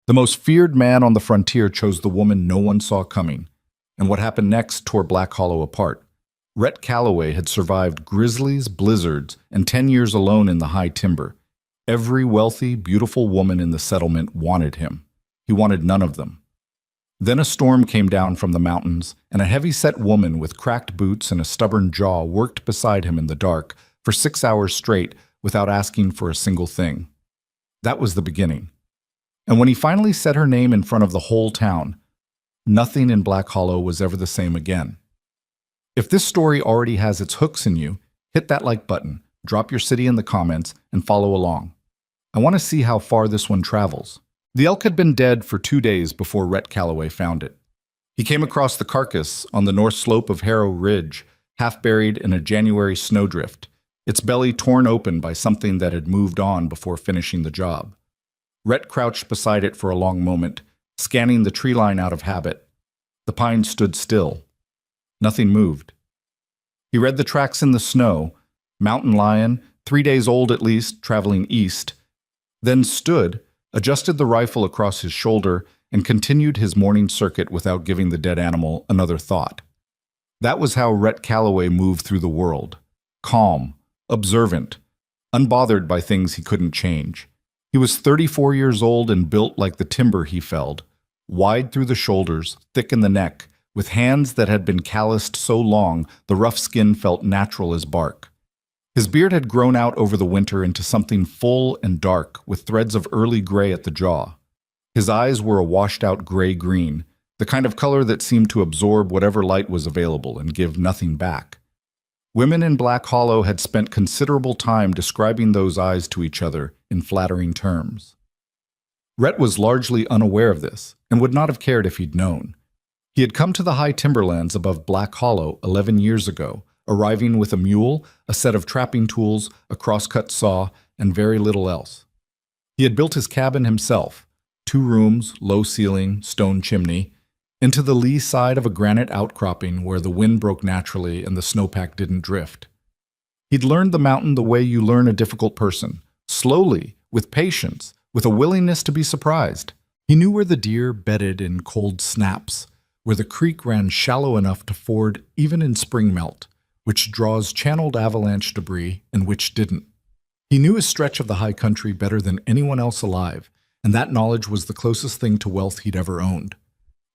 The most feared man on the frontier chose the woman no one saw coming, and what happened next tore Black Hollow apart. Rhett Calloway had survived grizzlies, blizzards, and 10 years alone in the high timber. Every wealthy, beautiful woman in the settlement wanted him. He wanted none of them. Then a storm came down from the mountains, and a heavy-set woman with cracked boots and a stubborn jaw worked beside him in the dark for 6 hours straight without asking for a single thing. That was the beginning. And when he finally said her name in front of the whole town, nothing in Black Hollow was ever the same again. If this story already has its hooks in you, hit that like button, drop your city in the comments, and follow along. I want to see how far this one travels. The elk had been dead for 2 days before Rhett Calloway found it. He came across the carcass on the north slope of Harrow Ridge, half buried in a January snowdrift, its belly torn open by something that had moved on before finishing the job. Rhett crouched beside it for a long moment, scanning the tree line out of habit. The pine stood still. Nothing moved. He read the tracks in the snow, mountain lion, 3 days old at least, traveling east, then stood, adjusted the rifle across his shoulder, and continued his morning circuit without giving the dead animal another thought. That was how Rhett Calloway moved through the world, calm, observant, unbothered by things he couldn't change. He was 34 years old and built like the timber he felled, wide through the shoulders, thick in the neck, with hands that had been calloused so long the rough skin felt natural as bark. His beard had grown out over the winter into something full and dark, with threads of early gray at the jaw. His eyes were a washed-out gray-green, the kind of color that seemed to absorb whatever light was available and give nothing back. Women in Black Hollow had spent considerable time describing those eyes to each other in flattering terms. Rhett was largely unaware of this, and would not have cared if he'd known. He had come to the high timberlands above Black Hollow 11 years ago, arriving with a mule, a set of trapping tools, a crosscut saw, and very little else. He had built his cabin himself, 2 rooms, low ceiling, stone chimney, into the lee side of a granite outcropping where the wind broke naturally and the snowpack didn't drift. He'd learned the mountain the way you learn a difficult person, slowly, with patience, with a willingness to be surprised. He knew where the deer bedded in cold snaps, where the creek ran shallow enough to ford even in spring melt, which draws channeled avalanche debris and which didn't. He knew his stretch of the high country better than anyone else alive, and that knowledge was the closest thing to wealth he'd ever owned.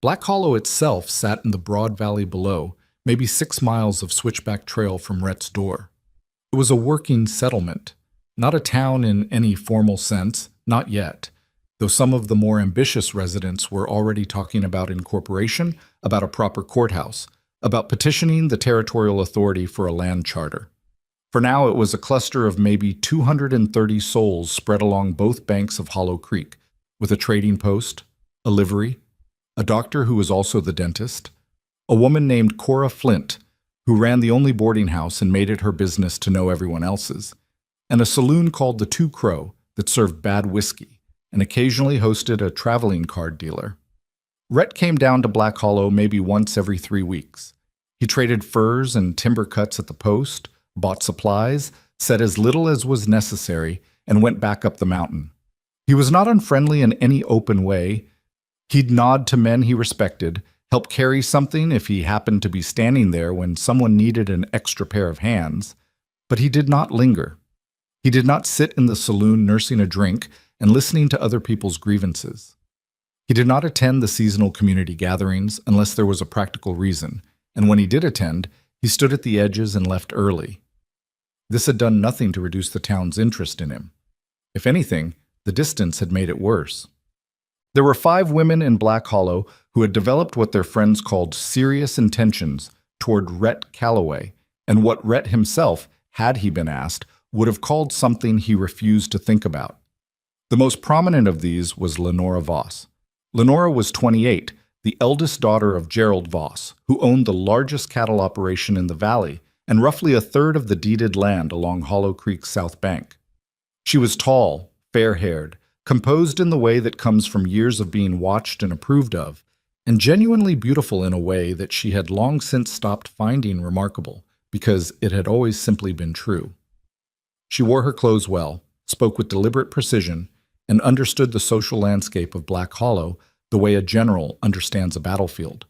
Black Hollow itself sat in the broad valley below, maybe 6 miles of switchback trail from Rhett's door. It was a working settlement, not a town in any formal sense, not yet, though some of the more ambitious residents were already talking about incorporation, about a proper courthouse, about petitioning the territorial authority for a land charter. For now, it was a cluster of maybe 230 souls spread along both banks of Hollow Creek, with a trading post, a livery, a doctor who was also the dentist, a woman named Cora Flint, who ran the only boarding house and made it her business to know everyone else's, and a saloon called the Two Crow that served bad whiskey and occasionally hosted a traveling card dealer. Rhett came down to Black Hollow maybe once every 3 weeks. He traded furs and timber cuts at the post, bought supplies, said as little as was necessary, and went back up the mountain. He was not unfriendly in any open way. He'd nod to men he respected, help carry something if he happened to be standing there when someone needed an extra pair of hands, but he did not linger. He did not sit in the saloon nursing a drink and listening to other people's grievances. He did not attend the seasonal community gatherings unless there was a practical reason, and when he did attend, he stood at the edges and left early. This had done nothing to reduce the town's interest in him. If anything, the distance had made it worse. There were 5 women in Black Hollow who had developed what their friends called serious intentions toward Rhett Calloway, and what Rhett himself, had he been asked, would have called something he refused to think about. The most prominent of these was Lenora Voss. Lenora was 28, the eldest daughter of Gerald Voss, who owned the largest cattle operation in the valley and roughly a third of the deeded land along Hollow Creek's south bank. She was tall, fair-haired, composed in the way that comes from years of being watched and approved of, and genuinely beautiful in a way that she had long since stopped finding remarkable, because it had always simply been true. She wore her clothes well, spoke with deliberate precision, and understood the social landscape of Black Hollow the way a general understands a battlefield.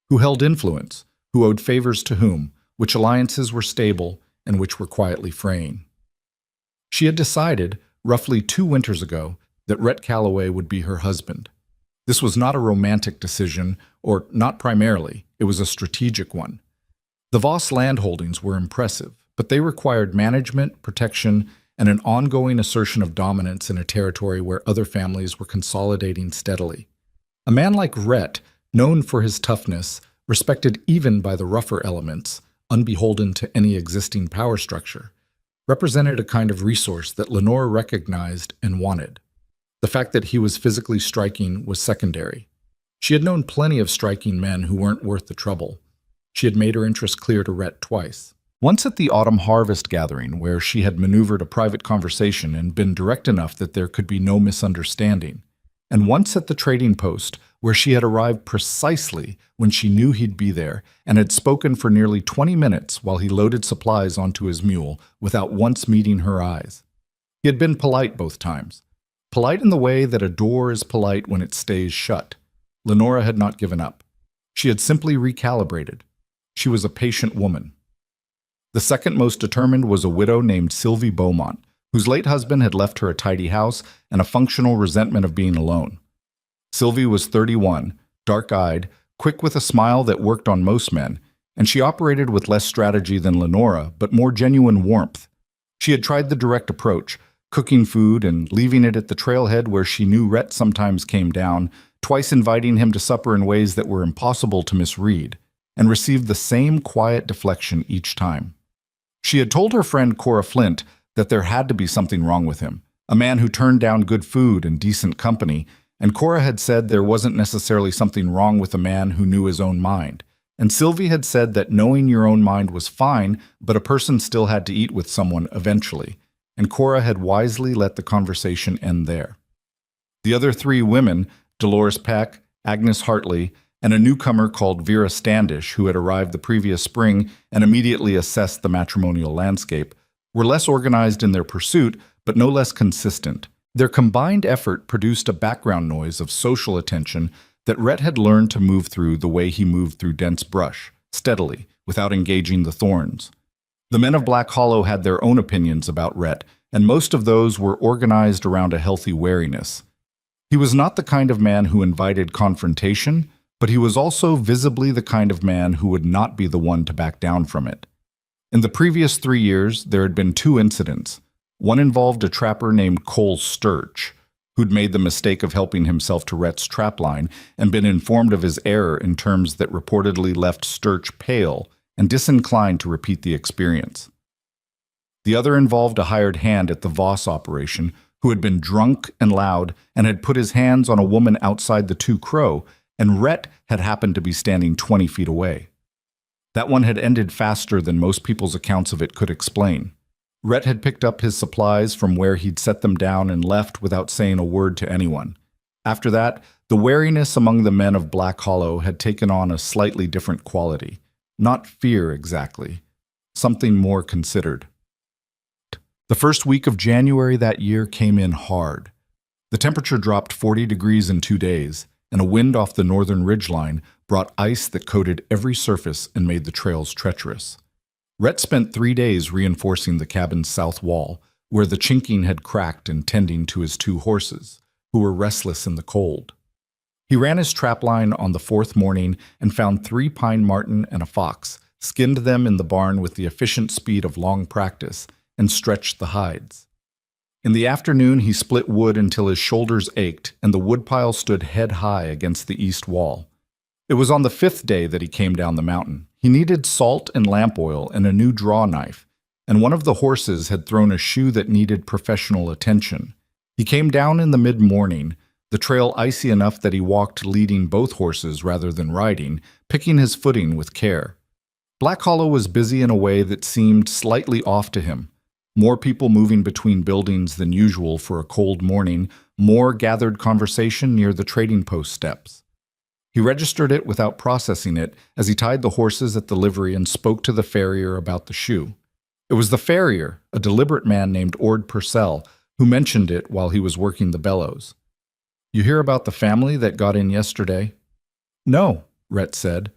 Who held influence, who owed favors to whom, which alliances were stable, and which were quietly fraying. She had decided, roughly 2 winters ago, that Rhett Calloway would be her husband. This was not a romantic decision, or not primarily, it was a strategic one. The Voss landholdings were impressive, but they required management, protection, and an ongoing assertion of dominance in a territory where other families were consolidating steadily. A man like Rhett, known for his toughness, respected even by the rougher elements, unbeholden to any existing power structure, represented a kind of resource that Lenore recognized and wanted. The fact that he was physically striking was secondary. She had known plenty of striking men who weren't worth the trouble. She had made her interest clear to Rhett twice. Once at the autumn harvest gathering, where she had maneuvered a private conversation and been direct enough that there could be no misunderstanding. And once at the trading post, where she had arrived precisely when she knew he'd be there and had spoken for nearly 20 minutes while he loaded supplies onto his mule without once meeting her eyes. He had been polite both times. Polite in the way that a door is polite when it stays shut. Lenora had not given up. She had simply recalibrated. She was a patient woman. The second most determined was a widow named Sylvie Beaumont, whose late husband had left her a tidy house and a functional resentment of being alone. Sylvie was 31, dark-eyed, quick with a smile that worked on most men, and she operated with less strategy than Lenora, but more genuine warmth. She had tried the direct approach, cooking food and leaving it at the trailhead where she knew Rhett sometimes came down, twice inviting him to supper in ways that were impossible to misread, and received the same quiet deflection each time. She had told her friend Cora Flint that there had to be something wrong with him, a man who turned down good food and decent company, and Cora had said there wasn't necessarily something wrong with a man who knew his own mind. And Sylvie had said that knowing your own mind was fine, but a person still had to eat with someone eventually, and Cora had wisely let the conversation end there. The other 3 women, Dolores Peck, Agnes Hartley, and a newcomer called Vera Standish, who had arrived the previous spring and immediately assessed the matrimonial landscape, were less organized in their pursuit, but no less consistent. Their combined effort produced a background noise of social attention that Rhett had learned to move through the way he moved through dense brush, steadily, without engaging the thorns. The men of Black Hollow had their own opinions about Rhett, and most of those were organized around a healthy wariness. He was not the kind of man who invited confrontation, but he was also visibly the kind of man who would not be the one to back down from it. In the previous 3 years, there had been 2 incidents. One involved a trapper named Cole Sturch, who'd made the mistake of helping himself to Rhett's trapline and been informed of his error in terms that reportedly left Sturch pale and disinclined to repeat the experience. The other involved a hired hand at the Voss operation who had been drunk and loud and had put his hands on a woman outside the Two Crow, and Rhett had happened to be standing 20 feet away. That one had ended faster than most people's accounts of it could explain. Rhett had picked up his supplies from where he'd set them down and left without saying a word to anyone. After that, the wariness among the men of Black Hollow had taken on a slightly different quality. Not fear exactly, something more considered. The first week of January that year came in hard. The temperature dropped 40 degrees in 2 days, and a wind off the northern ridgeline brought ice that coated every surface and made the trails treacherous. Rhett spent 3 days reinforcing the cabin's south wall, where the chinking had cracked and tending to his 2 horses, who were restless in the cold. He ran his trapline on the 4th morning and found 3 pine marten and a fox, skinned them in the barn with the efficient speed of long practice, and stretched the hides. In the afternoon, he split wood until his shoulders ached and the woodpile stood head high against the east wall. It was on the 5th day that he came down the mountain. He needed salt and lamp oil and a new draw knife, and one of the horses had thrown a shoe that needed professional attention. He came down in the mid-morning, the trail icy enough that he walked leading both horses rather than riding, picking his footing with care. Black Hollow was busy in a way that seemed slightly off to him. More people moving between buildings than usual for a cold morning, more gathered conversation near the trading post steps. He registered it without processing it as he tied the horses at the livery and spoke to the farrier about the shoe. It was the farrier, a deliberate man named Ord Purcell, who mentioned it while he was working the bellows. You hear about the family that got in yesterday? No, Rhett said.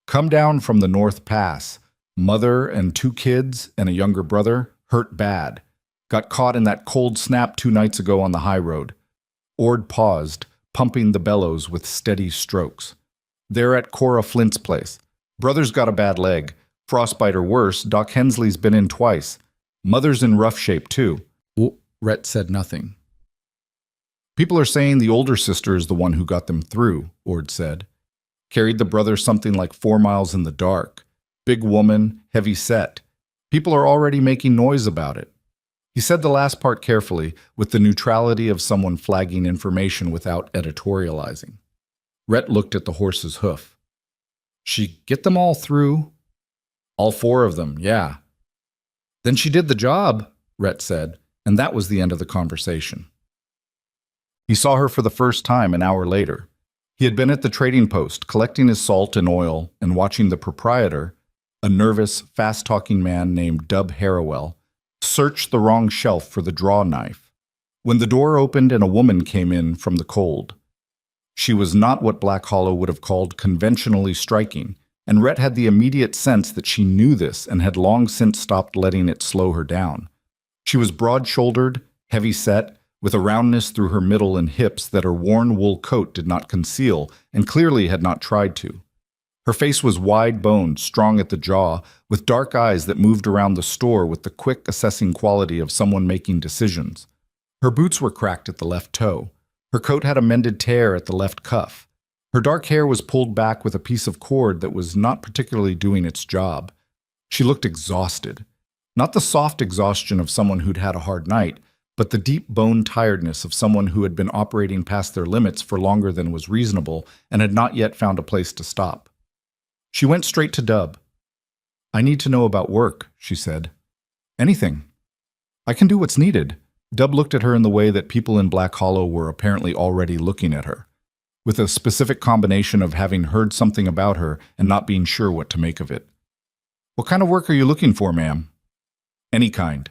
Come down from the North Pass. Mother and 2 kids and a younger brother, hurt bad. Got caught in that cold snap 2 nights ago on the high road. Ord paused, pumping the bellows with steady strokes. They're at Cora Flint's place. Brother's got a bad leg. Frostbite or worse, Doc Hensley's been in twice. Mother's in rough shape, too. Rhett said nothing. People are saying the older sister is the one who got them through, Ord said. Carried the brother something like 4 miles in the dark. Big woman, heavy set. People are already making noise about it. He said the last part carefully, with the neutrality of someone flagging information without editorializing. Rhett looked at the horse's hoof. She get them all through? All 4 of them, yeah. Then she did the job, Rhett said, and that was the end of the conversation. He saw her for the first time an hour later. He had been at the trading post, collecting his salt and oil and watching the proprietor, a nervous, fast-talking man named Dub Harrowell, search the wrong shelf for the draw knife, when the door opened and a woman came in from the cold. She was not what Black Hollow would have called conventionally striking, and Rhett had the immediate sense that she knew this and had long since stopped letting it slow her down. She was broad-shouldered, heavy-set, with a roundness through her middle and hips that her worn wool coat did not conceal and clearly had not tried to. Her face was wide-boned, strong at the jaw, with dark eyes that moved around the store with the quick, assessing quality of someone making decisions. Her boots were cracked at the left toe. Her coat had a mended tear at the left cuff. Her dark hair was pulled back with a piece of cord that was not particularly doing its job. She looked exhausted. Not the soft exhaustion of someone who'd had a hard night, but the deep bone tiredness of someone who had been operating past their limits for longer than was reasonable and had not yet found a place to stop. She went straight to Dub. I need to know about work, she said. Anything. I can do what's needed. Dub looked at her in the way that people in Black Hollow were apparently already looking at her, with a specific combination of having heard something about her and not being sure what to make of it. What kind of work are you looking for, ma'am? Any kind.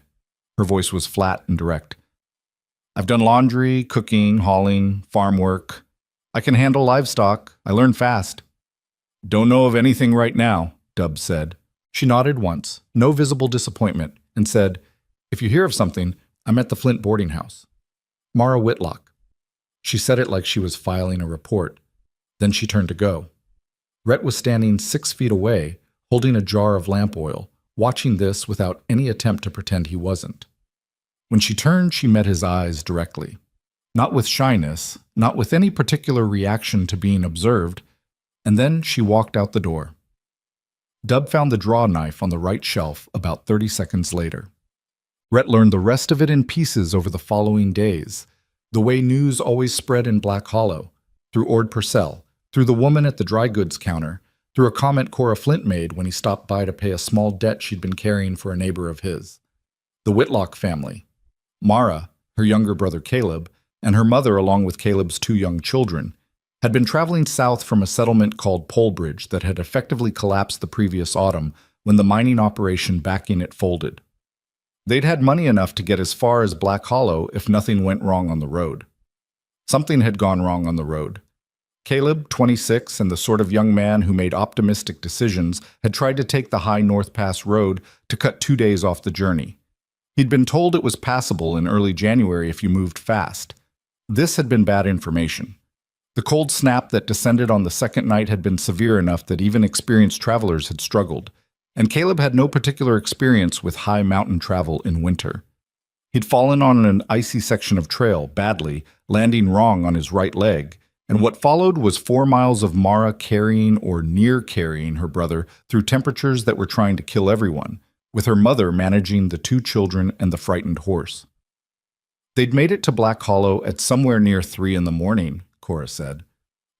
Her voice was flat and direct. I've done laundry, cooking, hauling, farm work. I can handle livestock. I learn fast. Don't know of anything right now, Dub said. She nodded once, no visible disappointment, and said, If you hear of something, I'm at the Flint boarding house. Mara Whitlock. She said it like she was filing a report. Then she turned to go. Rhett was standing 6 feet away, holding a jar of lamp oil, watching this without any attempt to pretend he wasn't. When she turned, she met his eyes directly. Not with shyness, not with any particular reaction to being observed, and then she walked out the door. Dub found the draw knife on the right shelf about 30 seconds later. Rhett learned the rest of it in pieces over the following days, the way news always spread in Black Hollow, through Ord Purcell, through the woman at the dry goods counter, through a comment Cora Flint made when he stopped by to pay a small debt she'd been carrying for a neighbor of his. The Whitlock family. Mara, her younger brother Caleb, and her mother along with Caleb's 2 young children, had been traveling south from a settlement called Polebridge that had effectively collapsed the previous autumn when the mining operation backing it folded. They'd had money enough to get as far as Black Hollow if nothing went wrong on the road. Something had gone wrong on the road. Caleb, 26, and the sort of young man who made optimistic decisions, had tried to take the high North Pass road to cut 2 days off the journey. He'd been told it was passable in early January if you moved fast. This had been bad information. The cold snap that descended on the second night had been severe enough that even experienced travelers had struggled, and Caleb had no particular experience with high mountain travel in winter. He'd fallen on an icy section of trail, badly, landing wrong on his right leg, and what followed was 4 miles of Mara carrying or near carrying her brother through temperatures that were trying to kill everyone, with her mother managing the 2 children and the frightened horse. They'd made it to Black Hollow at somewhere near 3 a.m, Cora said.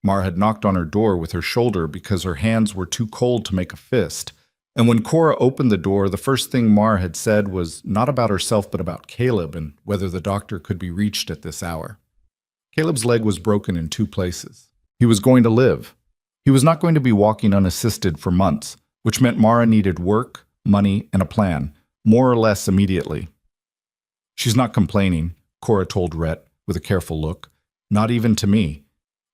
Mara had knocked on her door with her shoulder because her hands were too cold to make a fist, and when Cora opened the door, the first thing Mara had said was not about herself but about Caleb and whether the doctor could be reached at this hour. Caleb's leg was broken in 2 places. He was going to live. He was not going to be walking unassisted for months, which meant Mara needed work, money, and a plan, more or less immediately. She's not complaining, Cora told Rhett with a careful look. Not even to me.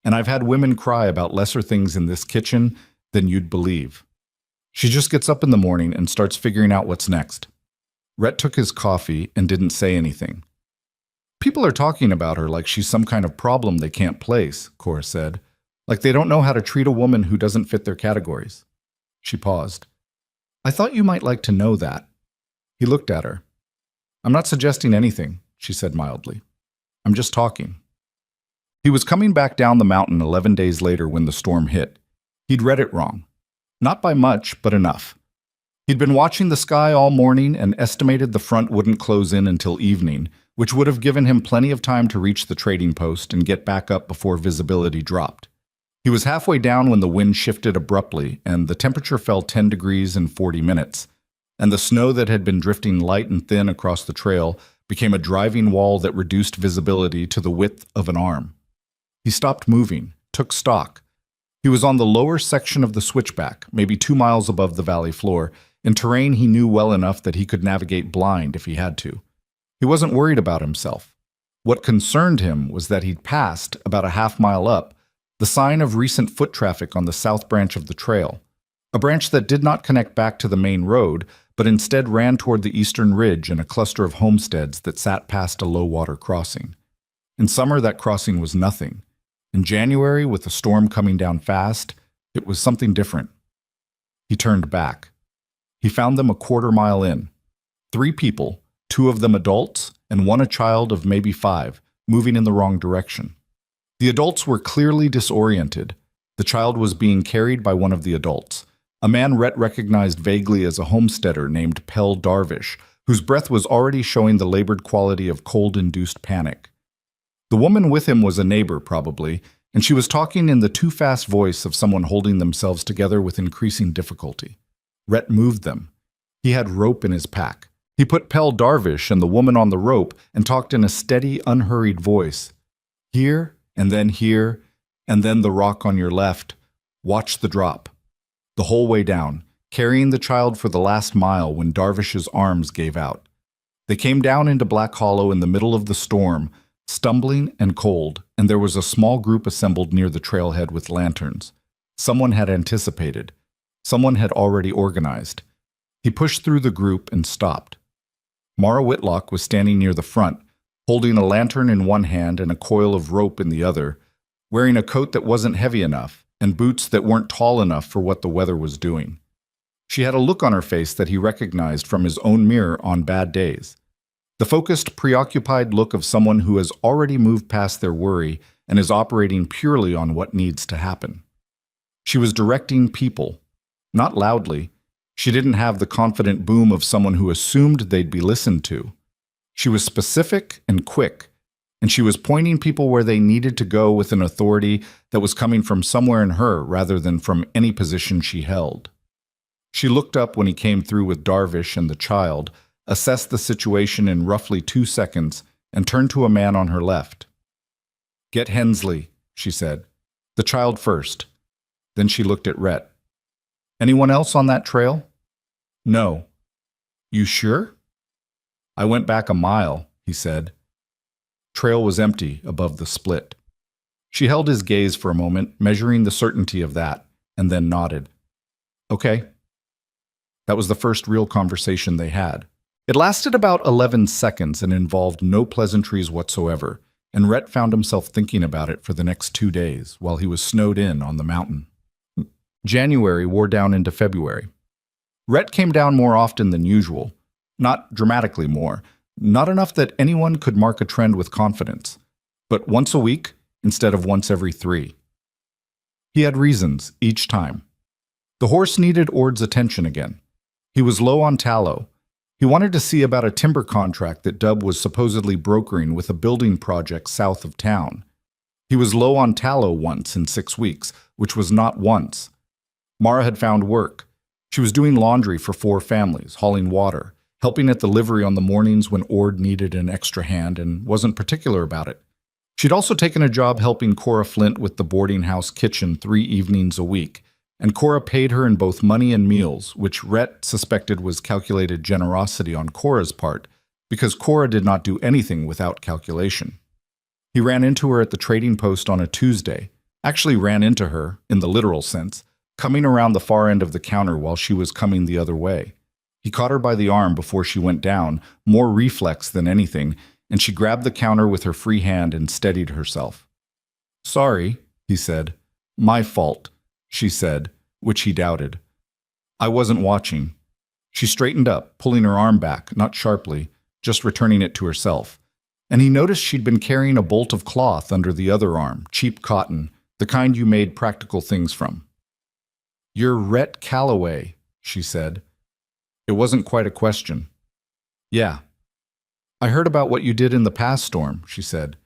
And I've had women cry about lesser things in this kitchen than you'd believe. She just gets up in the morning and starts figuring out what's next. Rhett took his coffee and didn't say anything. People are talking about her like she's some kind of problem they can't place, Cora said. Like they don't know how to treat a woman who doesn't fit their categories. She paused. I thought you might like to know that. He looked at her. I'm not suggesting anything, she said mildly. I'm just talking. He was coming back down the mountain 11 days later when the storm hit. He'd read it wrong. Not by much, but enough. He'd been watching the sky all morning and estimated the front wouldn't close in until evening, which would have given him plenty of time to reach the trading post and get back up before visibility dropped. He was halfway down when the wind shifted abruptly and the temperature fell 10 degrees in 40 minutes, and the snow that had been drifting light and thin across the trail became a driving wall that reduced visibility to the width of an arm. He stopped moving, took stock. He was on the lower section of the switchback, maybe 2 miles above the valley floor, in terrain he knew well enough that he could navigate blind if he had to. He wasn't worried about himself. What concerned him was that he'd passed, about a half-mile up, the sign of recent foot traffic on the south branch of the trail, a branch that did not connect back to the main road, but instead ran toward the eastern ridge and a cluster of homesteads that sat past a low-water crossing. In summer, that crossing was nothing. In January, with the storm coming down fast, it was something different. He turned back. He found them a quarter-mile in. 3 people, 2 of them adults, and 1 a child of maybe 5, moving in the wrong direction. The adults were clearly disoriented. The child was being carried by one of the adults, a man Rhett recognized vaguely as a homesteader named Pell Darvish, whose breath was already showing the labored quality of cold-induced panic. The woman with him was a neighbor, probably, and she was talking in the too-fast voice of someone holding themselves together with increasing difficulty. Rhett moved them. He had rope in his pack. He put Pell Darvish and the woman on the rope and talked in a steady, unhurried voice. Here, and then the rock on your left. Watch the drop. The whole way down, carrying the child for the last mile when Darvish's arms gave out. They came down into Black Hollow in the middle of the storm, stumbling and cold, and there was a small group assembled near the trailhead with lanterns. Someone had anticipated. Someone had already organized. He pushed through the group and stopped. Mara Whitlock was standing near the front, holding a lantern in one hand and a coil of rope in the other, wearing a coat that wasn't heavy enough and boots that weren't tall enough for what the weather was doing. She had a look on her face that he recognized from his own mirror on bad days. The focused, preoccupied look of someone who has already moved past their worry and is operating purely on what needs to happen. She was directing people, not loudly. She didn't have the confident boom of someone who assumed they'd be listened to. She was specific and quick, and she was pointing people where they needed to go with an authority that was coming from somewhere in her rather than from any position she held. She looked up when he came through with Darvish and the child, assessed the situation in roughly 2 seconds, and turned to a man on her left. Get Hensley, she said. The child first. Then she looked at Rhett. Anyone else on that trail? No. You sure? I went back a mile, he said. Trail was empty above the split. She held his gaze for a moment, measuring the certainty of that, and then nodded. Okay. That was the first real conversation they had. It lasted about 11 seconds and involved no pleasantries whatsoever, and Rhett found himself thinking about it for the next 2 days while he was snowed in on the mountain. January wore down into February. Rhett came down more often than usual, not dramatically more, not enough that anyone could mark a trend with confidence, but once a week instead of once every 3. He had reasons each time. The horse needed Ord's attention again. He was low on tallow. He wanted to see about a timber contract that Dub was supposedly brokering with a building project south of town. He was low on tallow once in 6 weeks, which was not once. Mara had found work. She was doing laundry for 4 families, hauling water, helping at the livery on the mornings when Ord needed an extra hand and wasn't particular about it. She'd also taken a job helping Cora Flint with the boarding house kitchen 3 evenings a week, and Cora paid her in both money and meals, which Rhett suspected was calculated generosity on Cora's part, because Cora did not do anything without calculation. He ran into her at the trading post on a Tuesday, actually ran into her, in the literal sense, coming around the far end of the counter while she was coming the other way. He caught her by the arm before she went down, more reflex than anything, and she grabbed the counter with her free hand and steadied herself. "Sorry," he said. "My fault," she said, which he doubted. "I wasn't watching." She straightened up, pulling her arm back, not sharply, just returning it to herself. And he noticed she'd been carrying a bolt of cloth under the other arm, cheap cotton, the kind you made practical things from. "You're Rhett Calloway," she said. It wasn't quite a question. "Yeah." "I heard about what you did in the past storm," she said.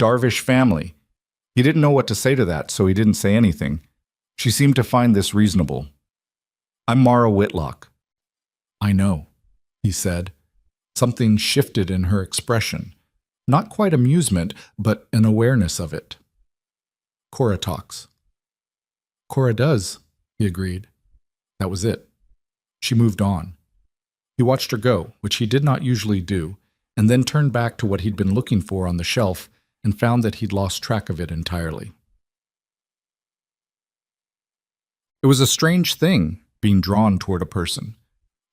"Darvish family." He didn't know what to say to that, so he didn't say anything. She seemed to find this reasonable. "I'm Mara Whitlock." "I know," he said. Something shifted in her expression. Not quite amusement, but an awareness of it. "Cora talks." "Cora does," he agreed. That was it. She moved on. He watched her go, which he did not usually do, and then turned back to what he'd been looking for on the shelf and found that he'd lost track of it entirely. It was a strange thing, being drawn toward a person.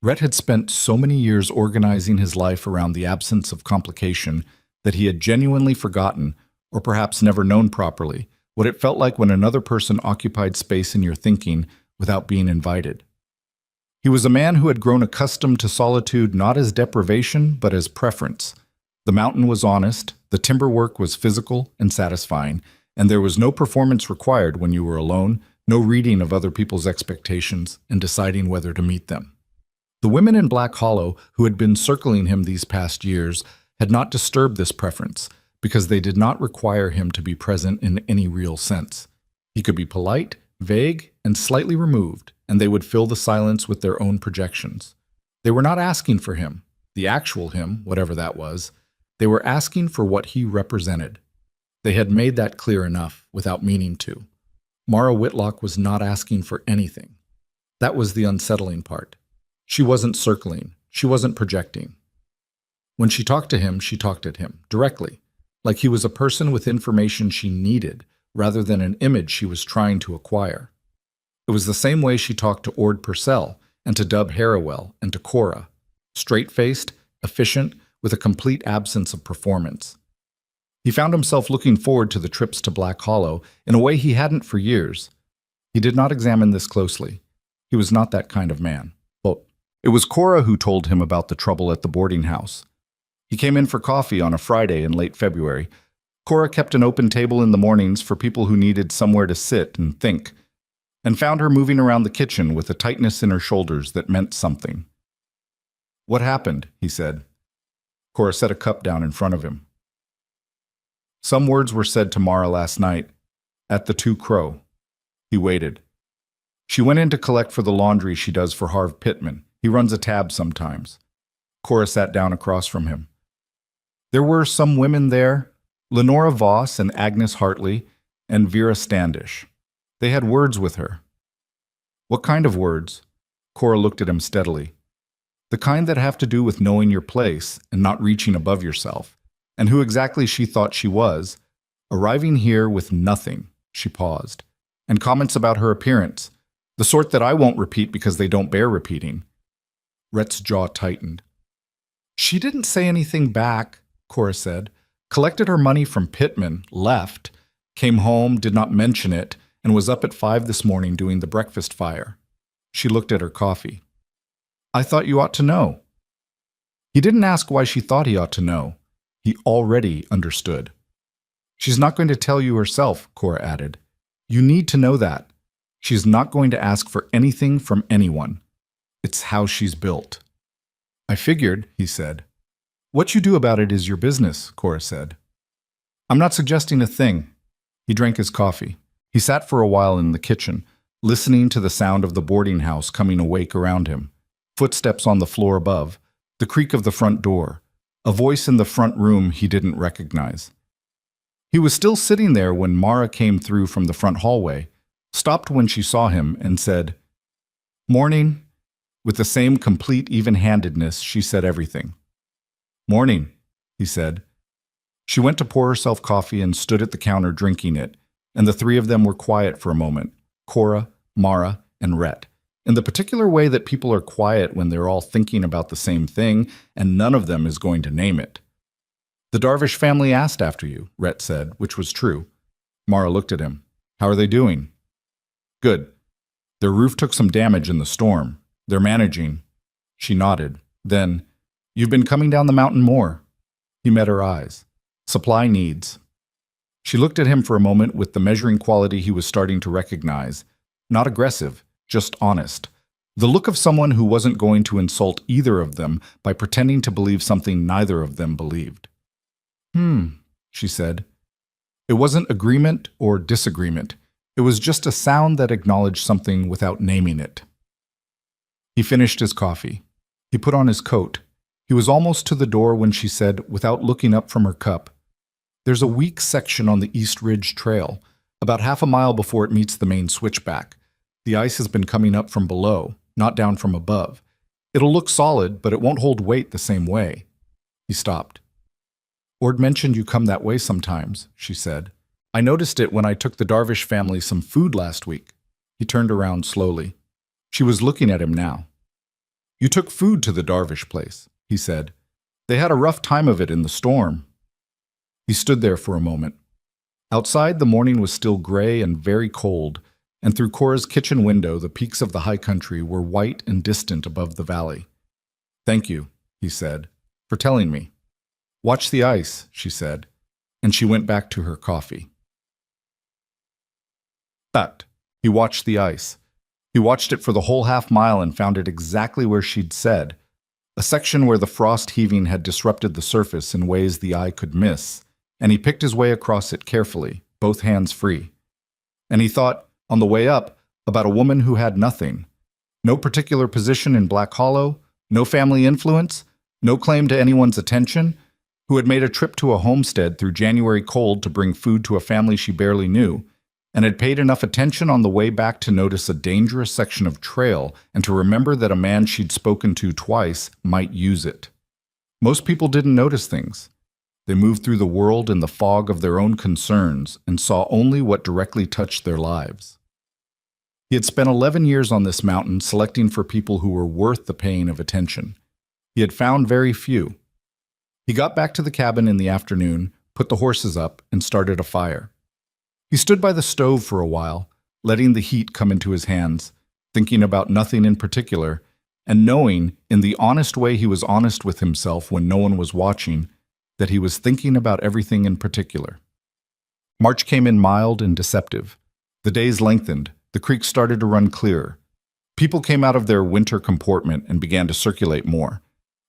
Rhett had spent so many years organizing his life around the absence of complication that he had genuinely forgotten, or perhaps never known properly, what it felt like when another person occupied space in your thinking without being invited. He was a man who had grown accustomed to solitude not as deprivation, but as preference. The mountain was honest, the timber work was physical and satisfying, and there was no performance required when you were alone, no reading of other people's expectations and deciding whether to meet them. The women in Black Hollow, who had been circling him these past years, had not disturbed this preference, because they did not require him to be present in any real sense. He could be polite, vague, and slightly removed, and they would fill the silence with their own projections. They were not asking for him, the actual him, whatever that was. They were asking for what he represented. They had made that clear enough, without meaning to. Mara Whitlock was not asking for anything. That was the unsettling part. She wasn't circling. She wasn't projecting. When she talked to him, she talked at him, directly, like he was a person with information she needed, rather than an image she was trying to acquire. It was the same way she talked to Ord Purcell, and to Dub Harrowell, and to Cora. Straight-faced, efficient, with a complete absence of performance. He found himself looking forward to the trips to Black Hollow in a way he hadn't for years. He did not examine this closely. He was not that kind of man. Well, it was Cora who told him about the trouble at the boarding house. He came in for coffee on a Friday in late February. Cora kept an open table in the mornings for people who needed somewhere to sit and think, and found her moving around the kitchen with a tightness in her shoulders that meant something. "What happened?" he said. Cora set a cup down in front of him. "Some words were said to Mara last night, at the Two Crow." He waited. "She went in to collect for the laundry she does for Harv Pittman. He runs a tab sometimes." Cora sat down across from him. "There were some women there, Lenora Voss and Agnes Hartley and Vera Standish. They had words with her." "What kind of words?" Cora looked at him steadily. "The kind that have to do with knowing your place and not reaching above yourself, and who exactly she thought she was, arriving here with nothing." She paused. "And comments about her appearance, the sort that I won't repeat because they don't bear repeating." Rhett's jaw tightened. "She didn't say anything back," Cora said. "Collected her money from Pittman, left, came home, did not mention it, and was up at 5 this morning doing the breakfast fire." She looked at her coffee. "I thought you ought to know." He didn't ask why she thought he ought to know. He already understood. "She's not going to tell you herself," Cora added. "You need to know that. She's not going to ask for anything from anyone. It's how she's built." "I figured," he said. "What you do about it is your business," Cora said. "I'm not suggesting a thing." He drank his coffee. He sat for a while in the kitchen, listening to the sound of the boarding house coming awake around him, footsteps on the floor above, the creak of the front door, a voice in the front room he didn't recognize. He was still sitting there when Mara came through from the front hallway, stopped when she saw him, and said, "Morning." With the same complete even-handedness, she said everything. Morning, he said. She went to pour herself coffee and stood at the counter drinking it, and the three of them were quiet for a moment, Cora, Mara, and Rhett, in the particular way that people are quiet when they're all thinking about the same thing and none of them is going to name it. The Darvish family asked after you, Rhett said, which was true. Mara looked at him. How are they doing? Good. Their roof took some damage in the storm. They're managing. She nodded. Then, you've been coming down the mountain more. He met her eyes. Supply needs. She looked at him for a moment with the measuring quality he was starting to recognize. Not aggressive, just honest. The look of someone who wasn't going to insult either of them by pretending to believe something neither of them believed. She said. It wasn't agreement or disagreement. It was just a sound that acknowledged something without naming it. He finished his coffee. He put on his coat. He was almost to the door when she said, without looking up from her cup, There's a weak section on the East Ridge Trail, about half a mile before it meets the main switchback. The ice has been coming up from below, not down from above. It'll look solid, but it won't hold weight the same way. He stopped. Ord mentioned you come that way sometimes, she said. I noticed it when I took the Darvish family some food last week. He turned around slowly. She was looking at him now. You took food to the Darvish place, he said. They had a rough time of it in the storm. He stood there for a moment. Outside, the morning was still gray and very cold, and through Cora's kitchen window, the peaks of the high country were white and distant above the valley. Thank you, he said, for telling me. Watch the ice, she said, and she went back to her coffee. But he watched the ice. He watched it for the whole half mile and found it exactly where she'd said, a section where the frost heaving had disrupted the surface in ways the eye could miss, and he picked his way across it carefully, both hands free. And he thought, on the way up, about a woman who had nothing. No particular position in Black Hollow, no family influence, no claim to anyone's attention, who had made a trip to a homestead through January cold to bring food to a family she barely knew, and had paid enough attention on the way back to notice a dangerous section of trail and to remember that a man she'd spoken to twice might use it. Most people didn't notice things. They moved through the world in the fog of their own concerns and saw only what directly touched their lives. He had spent 11 years on this mountain selecting for people who were worth the paying of attention. He had found very few. He got back to the cabin in the afternoon, put the horses up, and started a fire. He stood by the stove for a while, letting the heat come into his hands, thinking about nothing in particular, and knowing, in the honest way he was honest with himself when no one was watching, that he was thinking about everything in particular. March came in mild and deceptive. The days lengthened. The creek started to run clearer. People came out of their winter comportment and began to circulate more.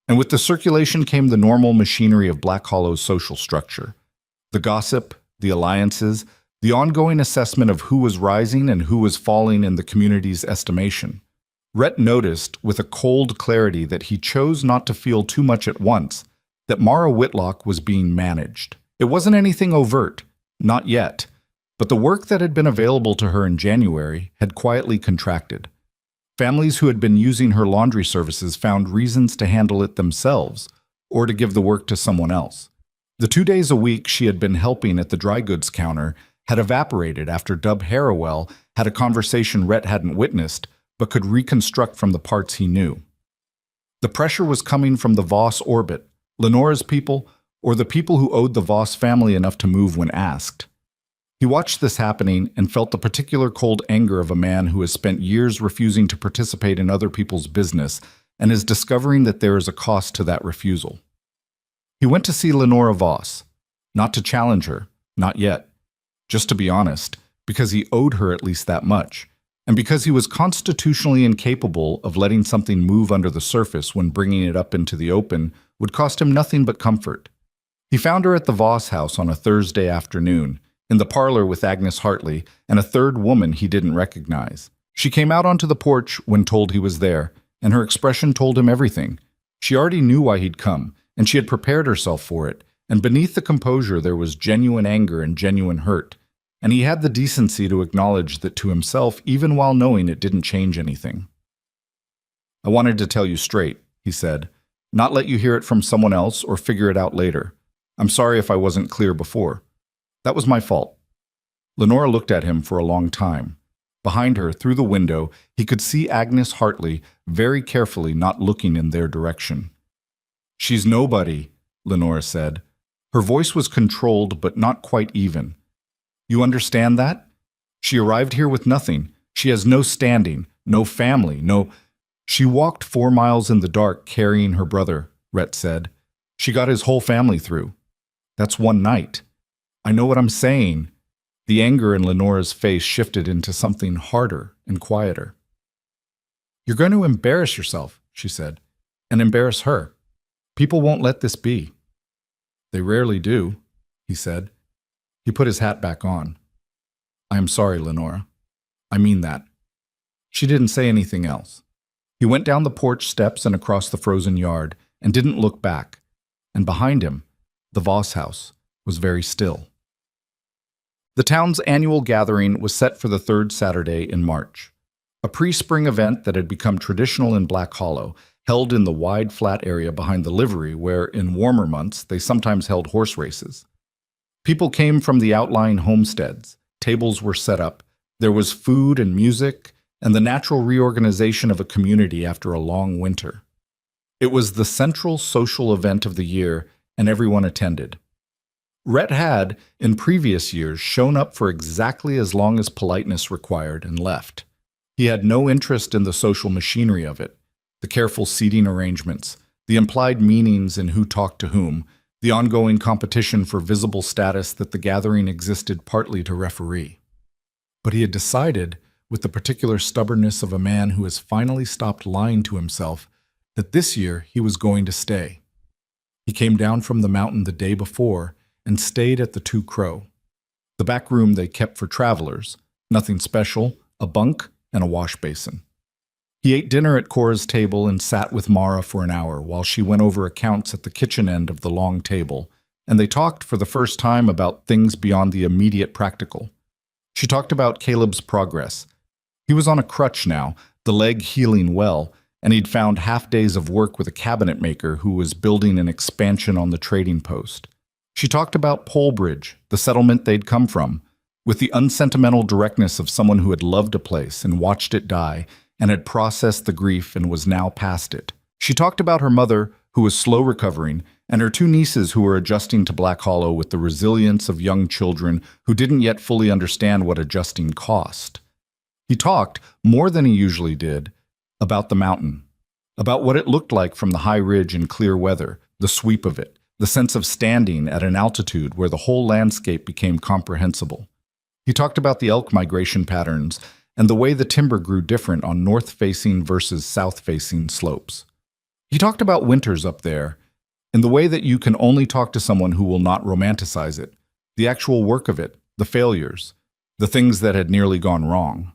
And with the circulation came the normal machinery of Black Hollow's social structure. The gossip, the alliances, the ongoing assessment of who was rising and who was falling in the community's estimation. Rhett noticed, with a cold clarity that he chose not to feel too much at once, that Mara Whitlock was being managed. It wasn't anything overt, not yet, but the work that had been available to her in January had quietly contracted. Families who had been using her laundry services found reasons to handle it themselves or to give the work to someone else. The 2 days a week she had been helping at the dry goods counter had evaporated after Dub Harrowell had a conversation Rhett hadn't witnessed but could reconstruct from the parts he knew. The pressure was coming from the Voss orbit, Lenora's people, or the people who owed the Voss family enough to move when asked. He watched this happening and felt the particular cold anger of a man who has spent years refusing to participate in other people's business and is discovering that there is a cost to that refusal. He went to see Lenora Voss, not to challenge her, not yet, just to be honest, because he owed her at least that much, and because he was constitutionally incapable of letting something move under the surface when bringing it up into the open would cost him nothing but comfort. He found her at the Voss house on a Thursday afternoon, in the parlor with Agnes Hartley and a third woman he didn't recognize. She came out onto the porch when told he was there, and her expression told him everything. She already knew why he'd come, and she had prepared herself for it, and beneath the composure there was genuine anger and genuine hurt, and he had the decency to acknowledge that to himself even while knowing it didn't change anything. I wanted to tell you straight, he said. not let you hear it from someone else or figure it out later. I'm sorry if I wasn't clear before. That was my fault." Lenora looked at him for a long time. Behind her, through the window, he could see Agnes Hartley very carefully not looking in their direction. "She's nobody," Lenora said. Her voice was controlled but not quite even. "You understand that? She arrived here with nothing. She has no standing, no family, no—" "She walked 4 miles in the dark carrying her brother," Rhett said. "She got his whole family through. That's one night. I know what I'm saying." The anger in Lenora's face shifted into something harder and quieter. "You're going to embarrass yourself," she said, "and embarrass her. People won't let this be." "They rarely do," he said. He put his hat back on. "I am sorry, Lenora. I mean that." She didn't say anything else. He went down the porch steps and across the frozen yard and didn't look back. And behind him, the Voss house was very still. The town's annual gathering was set for the third Saturday in March, a pre-spring event that had become traditional in Black Hollow, held in the wide flat area behind the livery where, in warmer months, they sometimes held horse races. People came from the outlying homesteads, tables were set up, there was food and music, and the natural reorganization of a community after a long winter. It was the central social event of the year, and everyone attended. Rhett had, in previous years, shown up for exactly as long as politeness required and left. He had no interest in the social machinery of it, the careful seating arrangements, the implied meanings in who talked to whom, the ongoing competition for visible status that the gathering existed partly to referee. But he had decided, with the particular stubbornness of a man who has finally stopped lying to himself, that this year he was going to stay. He came down from the mountain the day before and stayed at the Two Crow, the back room they kept for travelers, nothing special, a bunk and a wash basin. He ate dinner at Cora's table and sat with Mara for an hour while she went over accounts at the kitchen end of the long table, and they talked for the first time about things beyond the immediate practical. She talked about Caleb's progress. He was on a crutch now, the leg healing well, and he'd found half days of work with a cabinet maker who was building an expansion on the trading post. She talked about Polebridge, the settlement they'd come from, with the unsentimental directness of someone who had loved a place and watched it die and had processed the grief and was now past it. She talked about her mother, who was slow recovering, and her 2 nieces who were adjusting to Black Hollow with the resilience of young children who didn't yet fully understand what adjusting cost. He talked, more than he usually did, about the mountain, about what it looked like from the high ridge in clear weather, the sweep of it, the sense of standing at an altitude where the whole landscape became comprehensible. He talked about the elk migration patterns and the way the timber grew different on north-facing versus south-facing slopes. He talked about winters up there, in the way that you can only talk to someone who will not romanticize it, the actual work of it, the failures, the things that had nearly gone wrong.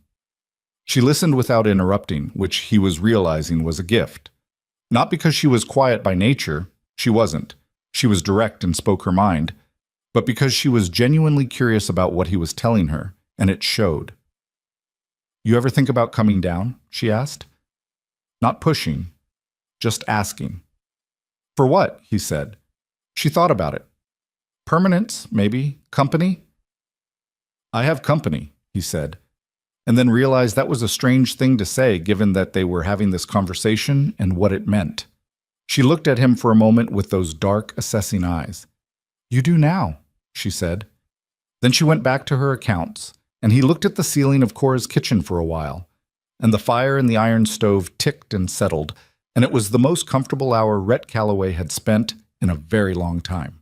She listened without interrupting, which he was realizing was a gift. Not because she was quiet by nature, she wasn't. She was direct and spoke her mind, but because she was genuinely curious about what he was telling her, and it showed. "You ever think about coming down?" she asked. Not pushing, just asking. "For what?" he said. She thought about it. "Permanence, maybe. Company?" "I have company," he said, and then realized that was a strange thing to say given that they were having this conversation and what it meant. She looked at him for a moment with those dark, assessing eyes. "You do now," she said. Then she went back to her accounts, and he looked at the ceiling of Cora's kitchen for a while, and the fire in the iron stove ticked and settled, and it was the most comfortable hour Rhett Calloway had spent in a very long time.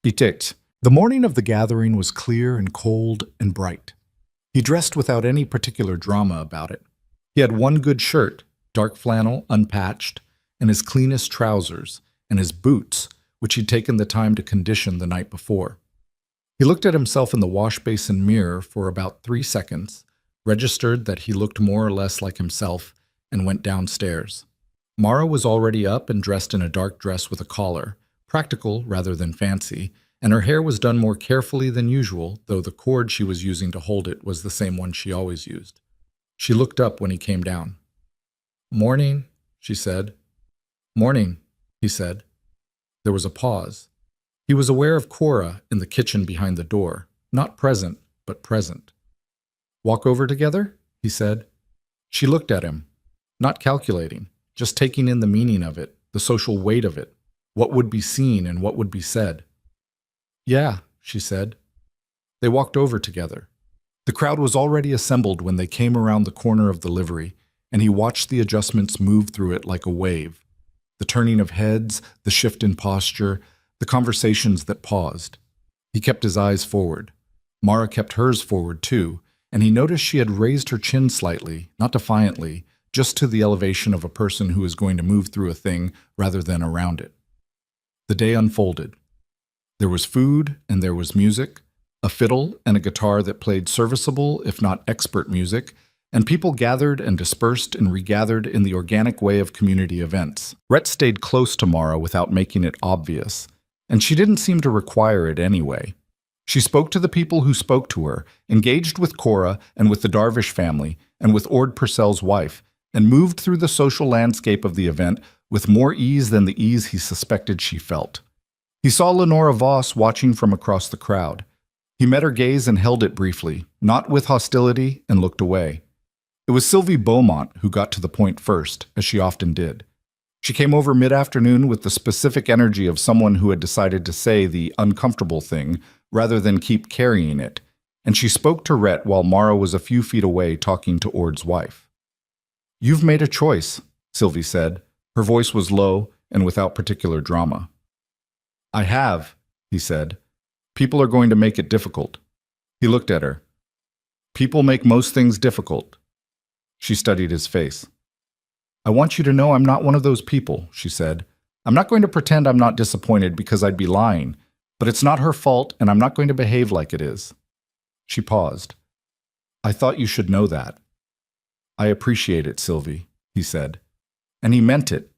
He ticked. The morning of the gathering was clear and cold and bright. He dressed without any particular drama about it. He had one good shirt, dark flannel, unpatched, and his cleanest trousers, and his boots, which he'd taken the time to condition the night before. He looked at himself in the wash basin mirror for about 3 seconds, registered that he looked more or less like himself, and went downstairs. Mara was already up and dressed in a dark dress with a collar, practical rather than fancy, and her hair was done more carefully than usual, though the cord she was using to hold it was the same one she always used. She looked up when he came down. "Morning," she said. Morning, he said. There was a pause. He was aware of Cora in the kitchen behind the door, not present, but present. Walk over together? He said. She looked at him, not calculating, just taking in the meaning of it, the social weight of it, what would be seen and what would be said. Yeah, she said. They walked over together. The crowd was already assembled when they came around the corner of the livery, and he watched the adjustments move through it like a wave. The turning of heads, the shift in posture, the conversations that paused. He kept his eyes forward. Mara kept hers forward too, and he noticed she had raised her chin slightly, not defiantly, just to the elevation of a person who is going to move through a thing rather than around it. The day unfolded. There was food and there was music, a fiddle and a guitar that played serviceable, if not expert music, and people gathered and dispersed and regathered in the organic way of community events. Rhett stayed close to Mara without making it obvious, and she didn't seem to require it anyway. She spoke to the people who spoke to her, engaged with Cora and with the Darvish family and with Ord Purcell's wife, and moved through the social landscape of the event with more ease than the ease he suspected she felt. He saw Lenora Voss watching from across the crowd. He met her gaze and held it briefly, not with hostility, and looked away. It was Sylvie Beaumont who got to the point first, as she often did. She came over mid-afternoon with the specific energy of someone who had decided to say the uncomfortable thing rather than keep carrying it, and she spoke to Rhett while Mara was a few feet away talking to Ord's wife. You've made a choice, Sylvie said. Her voice was low and without particular drama. I have, he said. People are going to make it difficult. He looked at her. People make most things difficult. She studied his face. I want you to know I'm not one of those people, she said. I'm not going to pretend I'm not disappointed because I'd be lying, but it's not her fault and I'm not going to behave like it is. She paused. I thought you should know that. I appreciate it, Sylvie, he said. And he meant it.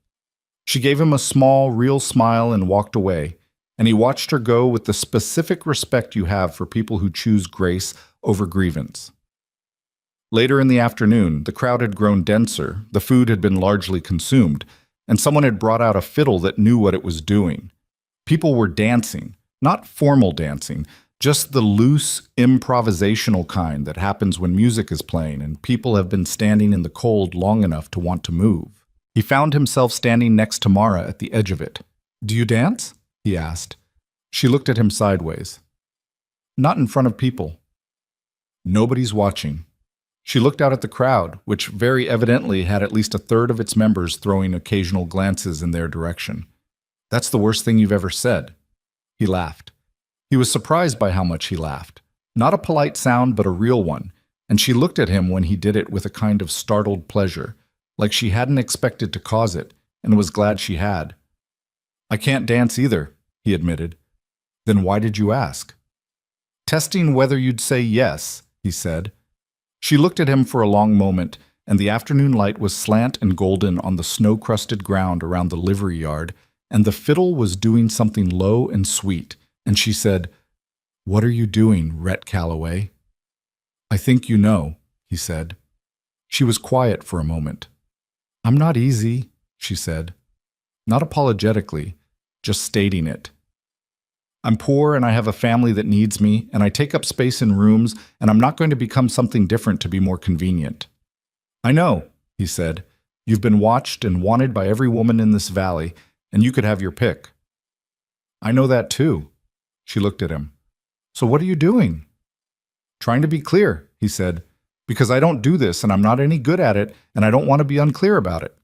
She gave him a small, real smile and walked away, and he watched her go with the specific respect you have for people who choose grace over grievance. Later in the afternoon, the crowd had grown denser, the food had been largely consumed, and someone had brought out a fiddle that knew what it was doing. People were dancing, not formal dancing, just the loose, improvisational kind that happens when music is playing and people have been standing in the cold long enough to want to move. He found himself standing next to Mara at the edge of it. Do you dance? He asked. She looked at him sideways. Not in front of people. Nobody's watching. She looked out at the crowd, which very evidently had at least a third of its members throwing occasional glances in their direction. That's the worst thing you've ever said. He laughed. He was surprised by how much he laughed. Not a polite sound, but a real one, and she looked at him when he did it with a kind of startled pleasure, like she hadn't expected to cause it, and was glad she had. I can't dance either, he admitted. Then why did you ask? Testing whether you'd say yes, he said. She looked at him for a long moment, and the afternoon light was slant and golden on the snow-crusted ground around the livery yard, and the fiddle was doing something low and sweet, and she said, What are you doing, Rhett Calloway? I think you know, he said. She was quiet for a moment. I'm not easy, she said. Not apologetically, just stating it. I'm poor and I have a family that needs me, and I take up space in rooms, and I'm not going to become something different to be more convenient. I know, he said. You've been watched and wanted by every woman in this valley, and you could have your pick. I know that too. She looked at him. So what are you doing? Trying to be clear, he said, because I don't do this and I'm not any good at it, and I don't want to be unclear about it.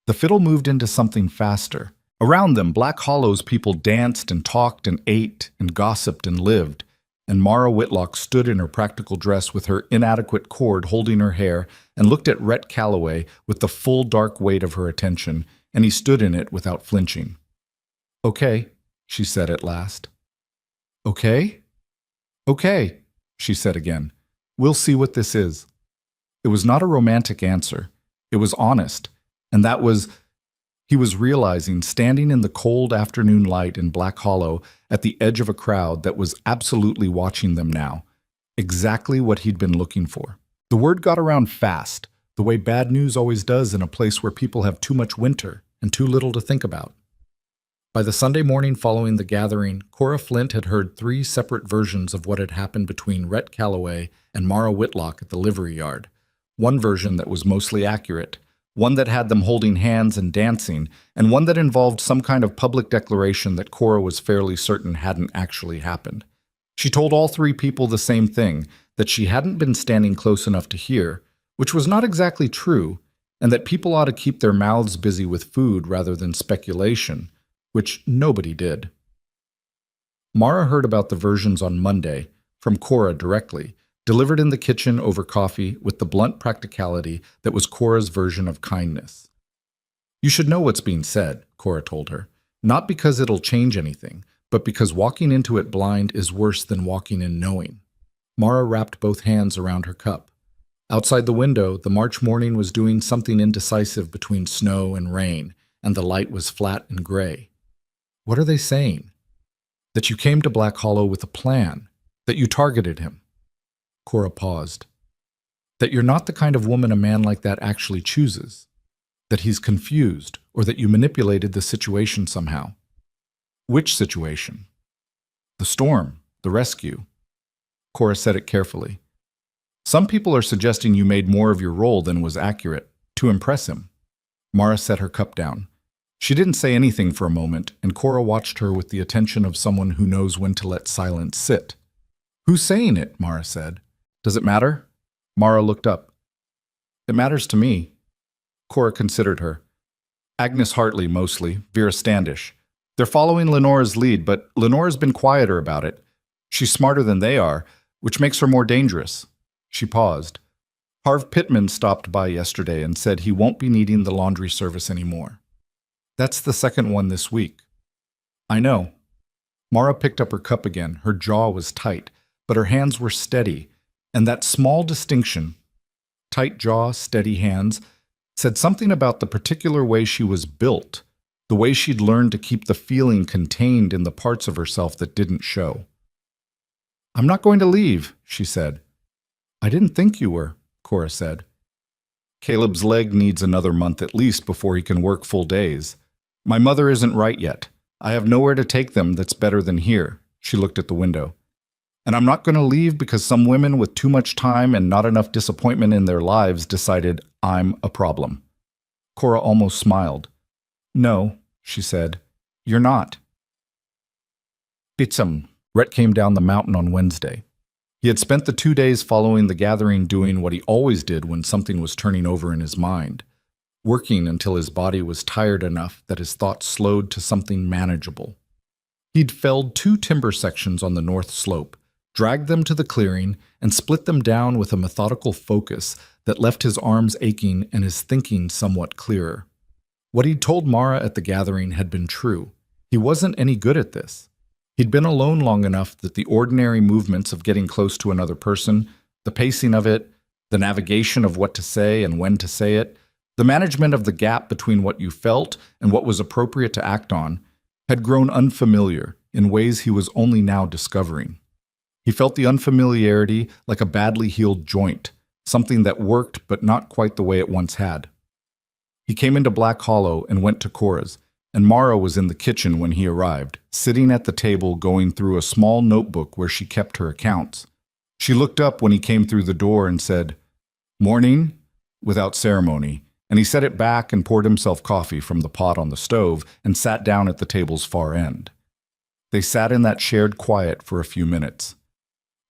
The fiddle moved into something faster. Around them, Black Hollow's people danced and talked and ate and gossiped and lived, and Mara Whitlock stood in her practical dress with her inadequate cord holding her hair and looked at Rhett Calloway with the full dark weight of her attention, and he stood in it without flinching. Okay, she said at last. Okay? Okay, she said again. We'll see what this is. It was not a romantic answer. It was honest, and that was... He was realizing, standing in the cold afternoon light in Black Hollow at the edge of a crowd that was absolutely watching them now, exactly what he'd been looking for. The word got around fast, the way bad news always does in a place where people have too much winter, and too little to think about. By the Sunday morning following the gathering, Cora Flint had heard 3 separate versions of what had happened between Rhett Calloway and Mara Whitlock at the livery yard. One version that was mostly accurate, one that had them holding hands and dancing, and one that involved some kind of public declaration that Cora was fairly certain hadn't actually happened. She told all 3 people the same thing, that she hadn't been standing close enough to hear, which was not exactly true, and that people ought to keep their mouths busy with food rather than speculation, which nobody did. Mara heard about the versions on Monday, from Cora directly, delivered in the kitchen over coffee with the blunt practicality that was Cora's version of kindness. You should know what's being said, Cora told her, not because it'll change anything, but because walking into it blind is worse than walking in knowing. Mara wrapped both hands around her cup. Outside the window, the March morning was doing something indecisive between snow and rain, and the light was flat and gray. What are they saying? That you came to Black Hollow with a plan, that you targeted him. Cora paused. That you're not the kind of woman a man like that actually chooses. That he's confused, or that you manipulated the situation somehow. Which situation? The storm, the rescue. Cora said it carefully. Some people are suggesting you made more of your role than was accurate, to impress him. Mara set her cup down. She didn't say anything for a moment, and Cora watched her with the attention of someone who knows when to let silence sit. Who's saying it? Mara said. Does it matter? Mara looked up. It matters to me. Cora considered her. Agnes Hartley, mostly, Vera Standish. They're following Lenora's lead, but Lenora's been quieter about it. She's smarter than they are, which makes her more dangerous. She paused. Harv Pittman stopped by yesterday and said he won't be needing the laundry service anymore. That's the second one this week. I know. Mara picked up her cup again. Her jaw was tight, but her hands were steady, and that small distinction, tight jaw, steady hands, said something about the particular way she was built, the way she'd learned to keep the feeling contained in the parts of herself that didn't show. I'm not going to leave, she said. I didn't think you were, Cora said. Caleb's leg needs another month at least before he can work full days. My mother isn't right yet. I have nowhere to take them that's better than here. She looked at the window. And I'm not going to leave because some women with too much time and not enough disappointment in their lives decided I'm a problem. Cora almost smiled. No, she said. You're not. Bitsum. Rhett came down the mountain on Wednesday. He had spent the 2 days following the gathering doing what he always did when something was turning over in his mind, working until his body was tired enough that his thoughts slowed to something manageable. He'd felled 2 timber sections on the north slope, dragged them to the clearing, and split them down with a methodical focus that left his arms aching and his thinking somewhat clearer. What he'd told Mara at the gathering had been true. He wasn't any good at this. He'd been alone long enough that the ordinary movements of getting close to another person, the pacing of it, the navigation of what to say and when to say it, the management of the gap between what you felt and what was appropriate to act on, had grown unfamiliar in ways he was only now discovering. He felt the unfamiliarity like a badly healed joint, something that worked but not quite the way it once had. He came into Black Hollow and went to Cora's, and Mara was in the kitchen when he arrived, sitting at the table going through a small notebook where she kept her accounts. She looked up when he came through the door and said, "Morning," without ceremony, and he set it back and poured himself coffee from the pot on the stove and sat down at the table's far end. They sat in that shared quiet for a few minutes.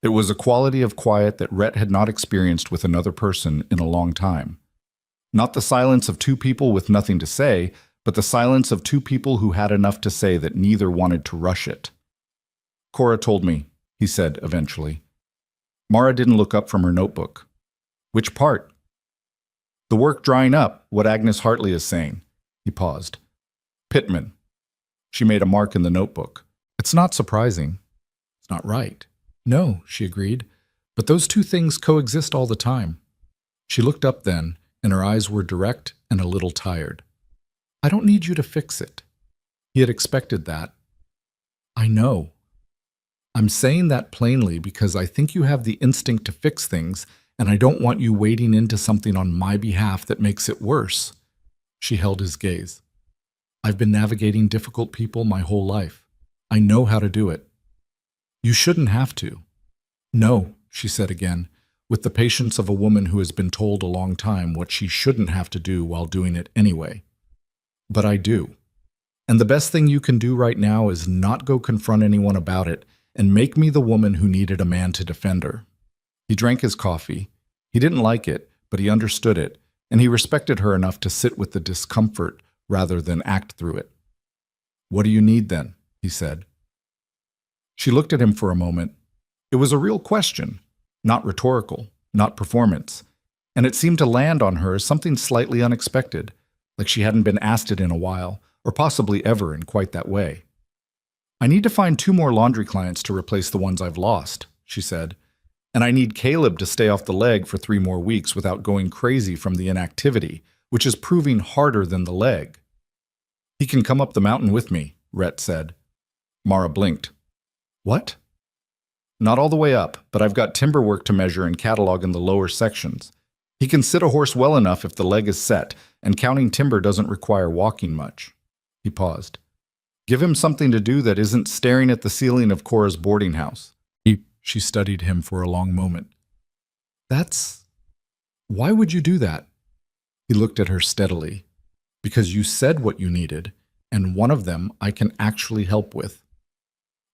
It was a quality of quiet that Rhett had not experienced with another person in a long time. Not the silence of 2 people with nothing to say, but the silence of 2 people who had enough to say that neither wanted to rush it. Cora told me, he said eventually. Mara didn't look up from her notebook. Which part? The work drying up, what Agnes Hartley is saying. He paused. Pittman. She made a mark in the notebook. It's not surprising. It's not right. No, she agreed, but those 2 things coexist all the time. She looked up then, and her eyes were direct and a little tired. I don't need you to fix it. He had expected that. I know. I'm saying that plainly because I think you have the instinct to fix things, and I don't want you wading into something on my behalf that makes it worse. She held his gaze. I've been navigating difficult people my whole life. I know how to do it. You shouldn't have to. No, she said again, with the patience of a woman who has been told a long time what she shouldn't have to do while doing it anyway. But I do. And the best thing you can do right now is not go confront anyone about it and make me the woman who needed a man to defend her. He drank his coffee. He didn't like it, but he understood it, and he respected her enough to sit with the discomfort rather than act through it. What do you need then? He said. She looked at him for a moment. It was a real question, not rhetorical, not performance, and it seemed to land on her as something slightly unexpected, like she hadn't been asked it in a while, or possibly ever in quite that way. I need to find 2 more laundry clients to replace the ones I've lost, she said, and I need Caleb to stay off the leg for 3 more weeks without going crazy from the inactivity, which is proving harder than the leg. He can come up the mountain with me, Rhett said. Mara blinked. What? Not all the way up, but I've got timber work to measure and catalog in the lower sections. He can sit a horse well enough if the leg is set, and counting timber doesn't require walking much. He paused. Give him something to do that isn't staring at the ceiling of Cora's boarding house. She studied him for a long moment. Why would you do that? He looked at her steadily. Because you said what you needed, and one of them I can actually help with.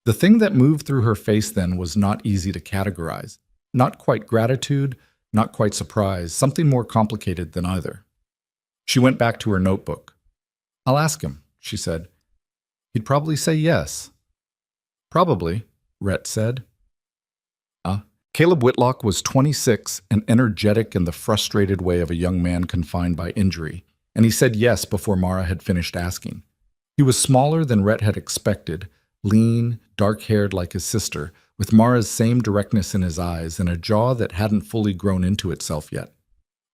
The thing that moved through her face then was not easy to categorize. Not quite gratitude, not quite surprise, something more complicated than either. She went back to her notebook. I'll ask him, she said. He'd probably say yes. Probably, Rhett said. Caleb Whitlock was 26 and energetic in the frustrated way of a young man confined by injury, and he said yes before Mara had finished asking. He was smaller than Rhett had expected, lean, dark-haired like his sister, with Mara's same directness in his eyes and a jaw that hadn't fully grown into itself yet.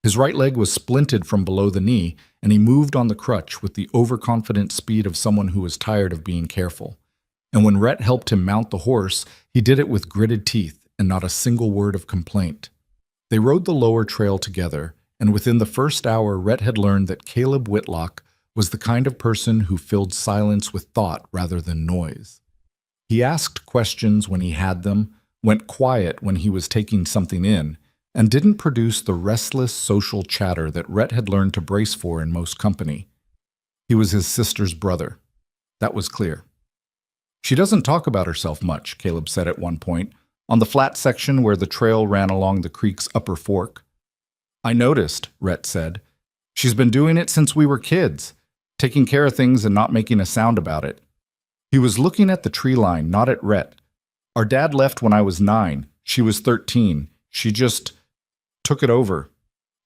His right leg was splinted from below the knee, and he moved on the crutch with the overconfident speed of someone who was tired of being careful. And when Rhett helped him mount the horse, he did it with gritted teeth and not a single word of complaint. They rode the lower trail together, and within the first hour Rhett had learned that Caleb Whitlock was the kind of person who filled silence with thought rather than noise. He asked questions when he had them, went quiet when he was taking something in, and didn't produce the restless social chatter that Rhett had learned to brace for in most company. He was his sister's brother. That was clear. She doesn't talk about herself much, Caleb said at one point, on the flat section where the trail ran along the creek's upper fork. I noticed, Rhett said. She's been doing it since we were kids, taking care of things and not making a sound about it. He was looking at the tree line, not at Rhett. Our dad left when I was 9. She was 13. She just took it over.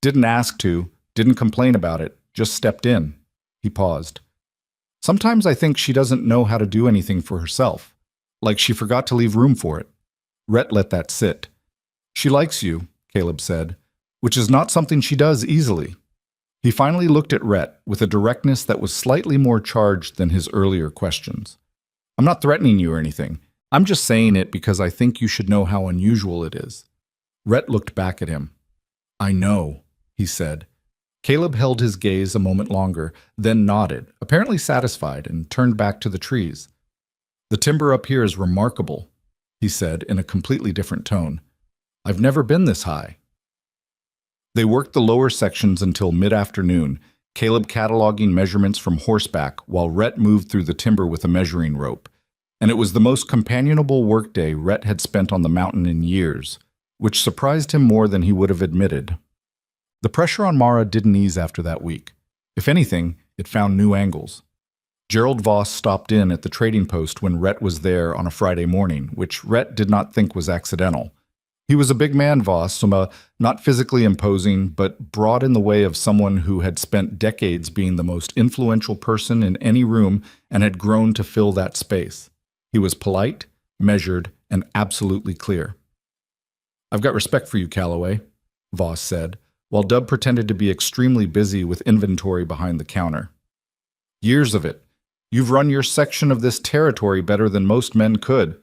Didn't ask to, didn't complain about it, just stepped in. He paused. Sometimes I think she doesn't know how to do anything for herself, like she forgot to leave room for it. Rhett let that sit. She likes you, Caleb said, which is not something she does easily. He finally looked at Rhett with a directness that was slightly more charged than his earlier questions. I'm not threatening you or anything. I'm just saying it because I think you should know how unusual it is. Rhett looked back at him. I know, he said. Caleb held his gaze a moment longer, then nodded, apparently satisfied, and turned back to the trees. The timber up here is remarkable, he said in a completely different tone. I've never been this high. They worked the lower sections until mid-afternoon, Caleb cataloging measurements from horseback while Rhett moved through the timber with a measuring rope. And it was the most companionable workday Rhett had spent on the mountain in years, which surprised him more than he would have admitted. The pressure on Mara didn't ease after that week. If anything, it found new angles. Gerald Voss stopped in at the trading post when Rhett was there on a Friday morning, which Rhett did not think was accidental. He was a big man, Voss, not physically imposing, but broad in the way of someone who had spent decades being the most influential person in any room and had grown to fill that space. He was polite, measured, and absolutely clear. I've got respect for you, Calloway, Voss said, while Dub pretended to be extremely busy with inventory behind the counter. Years of it. You've run your section of this territory better than most men could.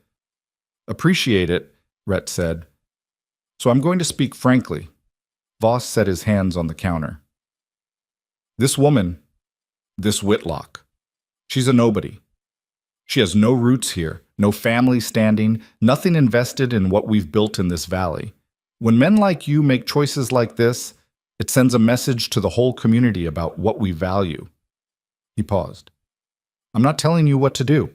Appreciate it, Rhett said. So I'm going to speak frankly. Voss set his hands on the counter. This woman, this Whitlock, She's a nobody. She has no roots here, no family standing, nothing invested in what we've built in this valley. When men like you make choices like this, it sends a message to the whole community about what we value. He paused. I'm not telling you what to do.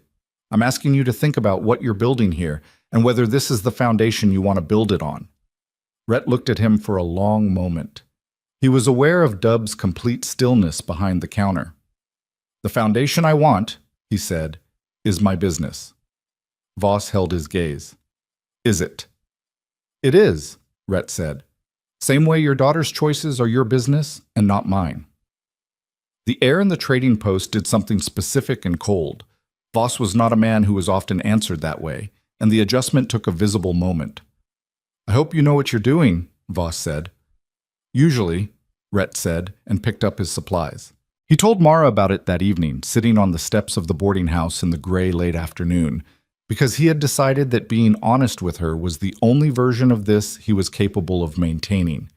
I'm asking you to think about what you're building here and whether this is the foundation you want to build it on. Rhett looked at him for a long moment. He was aware of Dub's complete stillness behind the counter. The foundation I want, he said, is my business. Voss held his gaze. Is it? It is, Rhett said. Same way your daughter's choices are your business and not mine. The air in the trading post did something specific and cold. Voss was not a man who was often answered that way, and the adjustment took a visible moment. I hope you know what you're doing, Voss said. Usually, Rhett said, and picked up his supplies. He told Mara about it that evening, sitting on the steps of the boarding house in the gray late afternoon, because he had decided that being honest with her was the only version of this he was capable of maintaining.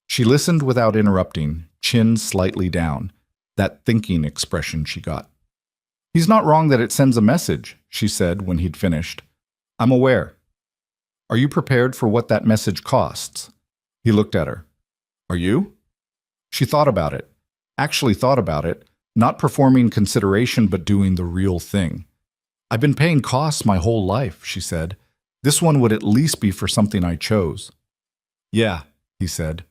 She listened without interrupting, chin slightly down, that thinking expression she got. He's not wrong that it sends a message, she said when he'd finished. I'm aware. Are you prepared for what that message costs? He looked at her. Are you? She thought about it. Actually thought about it, not performing consideration but doing the real thing. I've been paying costs my whole life, she said. This one would at least be for something I chose. Yeah, he said.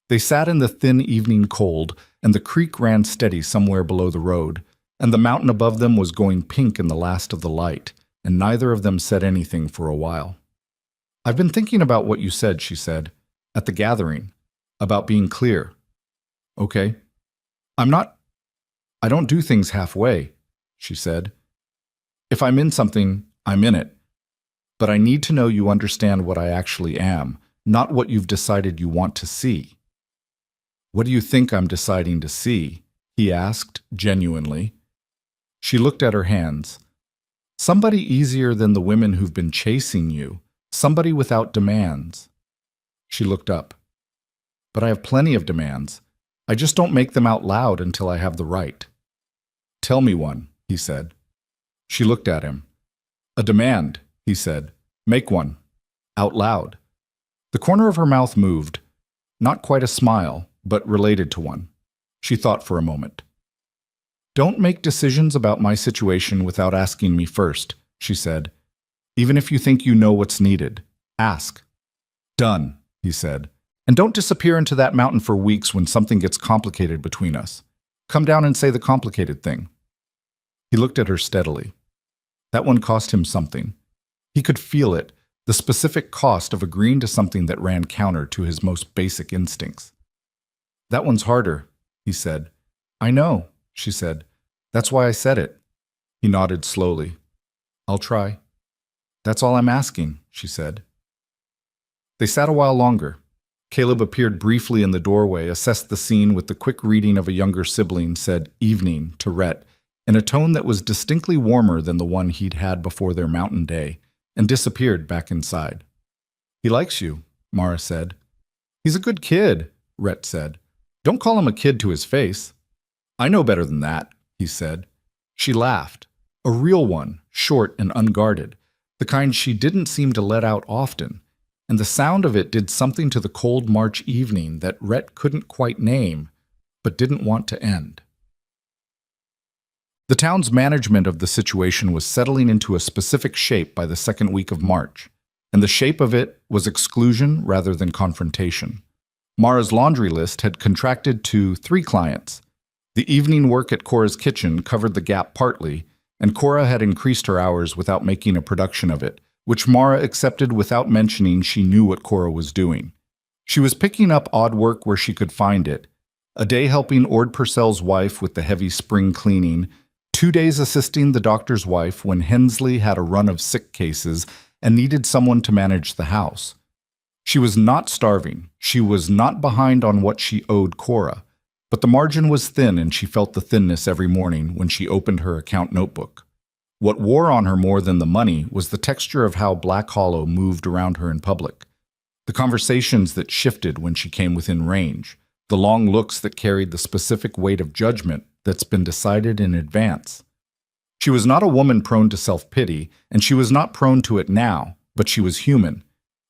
They sat in the thin evening cold, and the creek ran steady somewhere below the road, and the mountain above them was going pink in the last of the light, and neither of them said anything for a while. I've been thinking about what you said, she said, at the gathering, about being clear. Okay. I don't do things halfway, she said. If I'm in something, I'm in it. But I need to know you understand what I actually am, not what you've decided you want to see. What do you think I'm deciding to see? He asked, genuinely. She looked at her hands. Somebody easier than the women who've been chasing you, somebody without demands. She looked up. But I have plenty of demands. I just don't make them out loud until I have the right. Tell me one, he said. She looked at him. A demand, he said. Make one. Out loud. The corner of her mouth moved. Not quite a smile, but related to one. She thought for a moment. Don't make decisions about my situation without asking me first, she said. Even if you think you know what's needed. Ask. Done, he said. And don't disappear into that mountain for weeks when something gets complicated between us. Come down and say the complicated thing. He looked at her steadily. That one cost him something. He could feel it, the specific cost of agreeing to something that ran counter to his most basic instincts. That one's harder, he said. I know, she said. That's why I said it. He nodded slowly. I'll try. That's all I'm asking, she said. They sat a while longer. Caleb appeared briefly in the doorway, assessed the scene with the quick reading of a younger sibling, said evening to Rhett in a tone that was distinctly warmer than the one he'd had before their mountain day, and disappeared back inside. He likes you, Mara said. He's a good kid, Rhett said. Don't call him a kid to his face. I know better than that, he said. She laughed, a real one, short and unguarded, the kind she didn't seem to let out often. And the sound of it did something to the cold March evening that Rhett couldn't quite name, but didn't want to end. The town's management of the situation was settling into a specific shape by the second week of March, and the shape of it was exclusion rather than confrontation. Mara's laundry list had contracted to 3 clients. The evening work at Cora's kitchen covered the gap partly, and Cora had increased her hours without making a production of it, which Mara accepted without mentioning she knew what Cora was doing. She was picking up odd work where she could find it, a day helping Ord Purcell's wife with the heavy spring cleaning, 2 days assisting the doctor's wife when Hensley had a run of sick cases and needed someone to manage the house. She was not starving, she was not behind on what she owed Cora, but the margin was thin and she felt the thinness every morning when she opened her account notebook. What wore on her more than the money was the texture of how Black Hollow moved around her in public. The conversations that shifted when she came within range, the long looks that carried the specific weight of judgment that's been decided in advance. She was not a woman prone to self-pity, and she was not prone to it now, but she was human.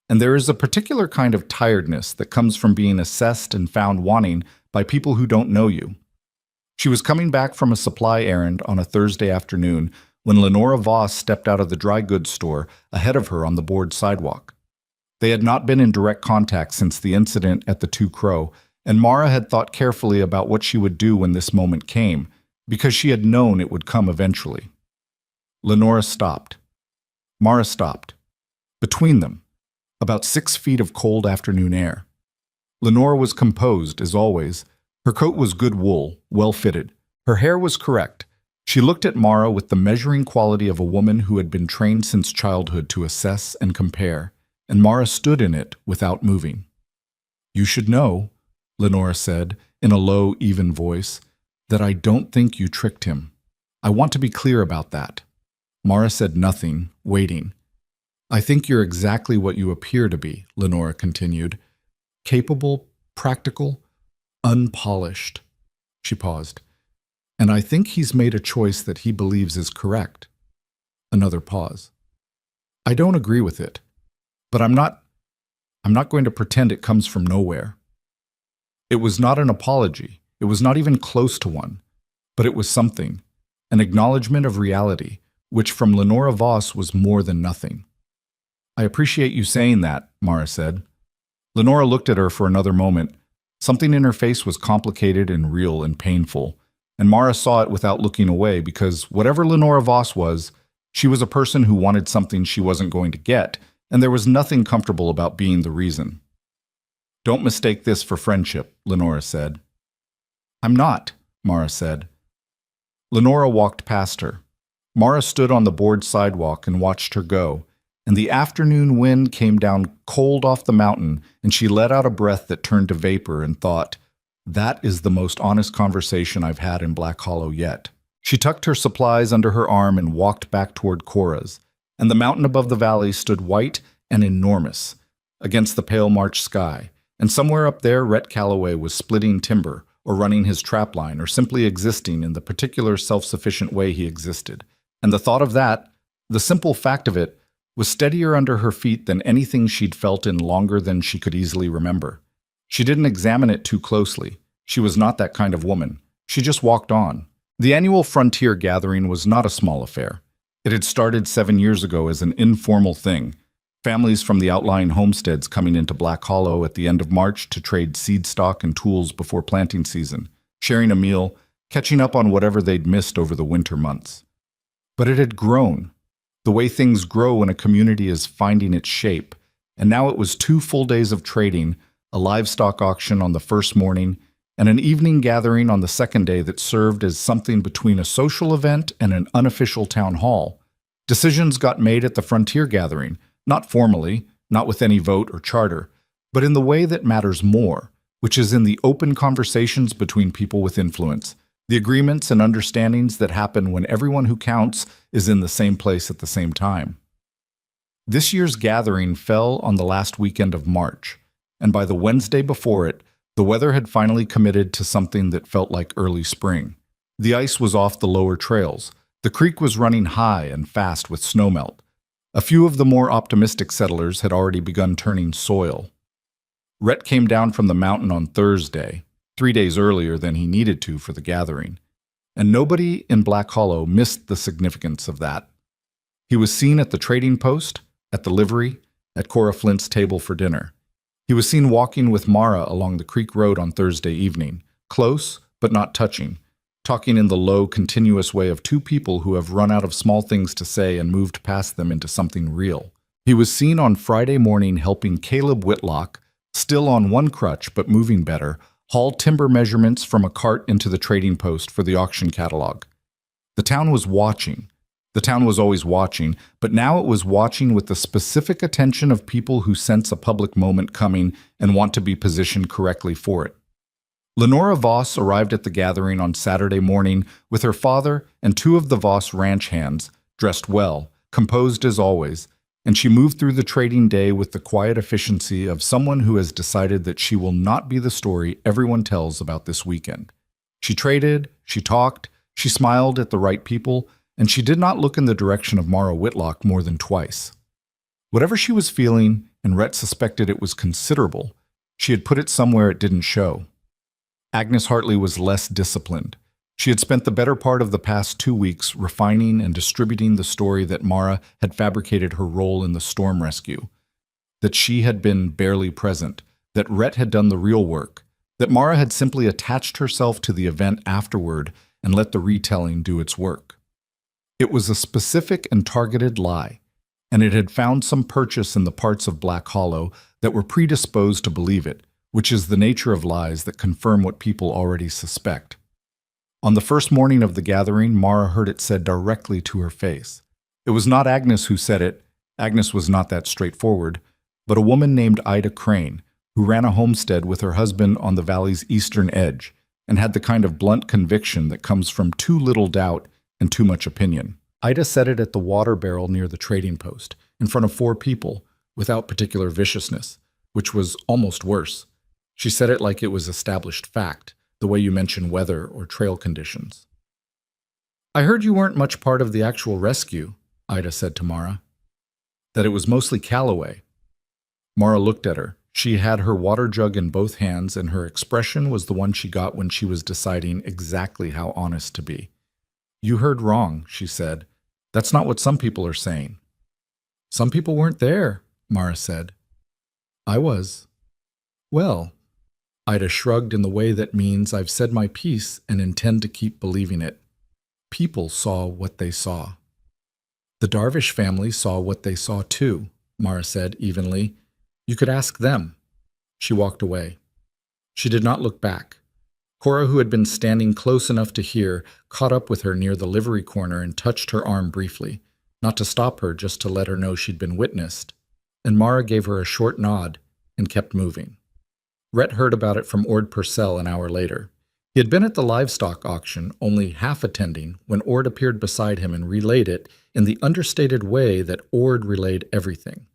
And there is a particular kind of tiredness that comes from being assessed and found wanting by people who don't know you. She was coming back from a supply errand on a Thursday afternoon when Lenora Voss stepped out of the dry goods store ahead of her on the board sidewalk. They had not been in direct contact since the incident at the Two Crow, and Mara had thought carefully about what she would do when this moment came, because she had known it would come eventually. Lenora stopped. Mara stopped. Between them, about 6 feet of cold afternoon air. Lenora was composed, as always. Her coat was good wool, well-fitted. Her hair was correct. She looked at Mara with the measuring quality of a woman who had been trained since childhood to assess and compare, and Mara stood in it without moving. "You should know," Lenora said, in a low, even voice, "that I don't think you tricked him. I want to be clear about that." Mara said nothing, waiting. "I think you're exactly what you appear to be," Lenora continued. "Capable, practical, unpolished." She paused. "And I think he's made a choice that he believes is correct." Another pause. "I don't agree with it, but I'm not going to pretend it comes from nowhere." It was not an apology. It was not even close to one. But it was something, an acknowledgement of reality, which from Lenora Voss was more than nothing. "I appreciate you saying that," Mara said. Lenora looked at her for another moment. Something in her face was complicated and real and painful, and Mara saw it without looking away because whatever Lenora Voss was, she was a person who wanted something she wasn't going to get, and there was nothing comfortable about being the reason. "Don't mistake this for friendship," Lenora said. "I'm not," Mara said. Lenora walked past her. Mara stood on the board sidewalk and watched her go, and the afternoon wind came down cold off the mountain, and she let out a breath that turned to vapor and thought, "That is the most honest conversation I've had in Black Hollow yet." She tucked her supplies under her arm and walked back toward Cora's, and the mountain above the valley stood white and enormous against the pale March sky, and somewhere up there Rhett Calloway was splitting timber, or running his trapline, or simply existing in the particular self-sufficient way he existed. And the thought of that, the simple fact of it, was steadier under her feet than anything she'd felt in longer than she could easily remember. She didn't examine it too closely. She was not that kind of woman. She just walked on. The annual Frontier Gathering was not a small affair. It had started 7 years ago as an informal thing, families from the outlying homesteads coming into Black Hollow at the end of March to trade seed stock and tools before planting season, sharing a meal, catching up on whatever they'd missed over the winter months. But it had grown. The way things grow when a community is finding its shape, and now it was 2 full days of trading, a livestock auction on the first morning, and an evening gathering on the second day that served as something between a social event and an unofficial town hall. Decisions got made at the Frontier Gathering, not formally, not with any vote or charter, but in the way that matters more, which is in the open conversations between people with influence, the agreements and understandings that happen when everyone who counts is in the same place at the same time. This year's gathering fell on the last weekend of March, and by the Wednesday before it, the weather had finally committed to something that felt like early spring. The ice was off the lower trails. The creek was running high and fast with snowmelt. A few of the more optimistic settlers had already begun turning soil. Rhett came down from the mountain on Thursday, 3 days earlier than he needed to for the gathering, and nobody in Black Hollow missed the significance of that. He was seen at the trading post, at the livery, at Cora Flint's table for dinner. He was seen walking with Mara along the creek road on Thursday evening, close but not touching, talking in the low, continuous way of two people who have run out of small things to say and moved past them into something real. He was seen on Friday morning helping Caleb Whitlock, still on one crutch but moving better, haul timber measurements from a cart into the trading post for the auction catalog. The town was watching. The town was always watching, but now it was watching with the specific attention of people who sense a public moment coming and want to be positioned correctly for it. Lenora Voss arrived at the gathering on Saturday morning with her father and 2 of the Voss ranch hands, dressed well, composed as always, and she moved through the trading day with the quiet efficiency of someone who has decided that she will not be the story everyone tells about this weekend. She traded, she talked, she smiled at the right people, and she did not look in the direction of Mara Whitlock more than twice. Whatever she was feeling, and Rhett suspected it was considerable, she had put it somewhere it didn't show. Agnes Hartley was less disciplined. She had spent the better part of the past 2 weeks refining and distributing the story that Mara had fabricated her role in the storm rescue, that she had been barely present, that Rhett had done the real work, that Mara had simply attached herself to the event afterward and let the retelling do its work. It was a specific and targeted lie, and it had found some purchase in the parts of Black Hollow that were predisposed to believe it, which is the nature of lies that confirm what people already suspect. On the first morning of the gathering, Mara heard it said directly to her face. It was not Agnes who said it. Agnes was not that straightforward, but a woman named Ida Crane, who ran a homestead with her husband on the valley's eastern edge, and had the kind of blunt conviction that comes from too little doubt and too much opinion. Ida said it at the water barrel near the trading post, in front of 4 people, without particular viciousness, which was almost worse. She said it like it was established fact, the way you mention weather or trail conditions. "I heard you weren't much part of the actual rescue," Ida said to Mara. "That it was mostly Calloway." Mara looked at her. She had her water jug in both hands, and her expression was the one she got when she was deciding exactly how honest to be. "You heard wrong," she said. "That's not what some people are saying." "Some people weren't there," Mara said. "I was." "Well," Ida shrugged in the way that means I've said my piece and intend to keep believing it. "People saw what they saw." "The Darvish family saw what they saw too," Mara said evenly. "You could ask them." She walked away. She did not look back. Cora, who had been standing close enough to hear, caught up with her near the livery corner and touched her arm briefly, not to stop her, just to let her know she'd been witnessed, and Mara gave her a short nod and kept moving. Rhett heard about it from Ord Purcell an hour later. He had been at the livestock auction, only half attending, when Ord appeared beside him and relayed it in the understated way that Ord relayed everything.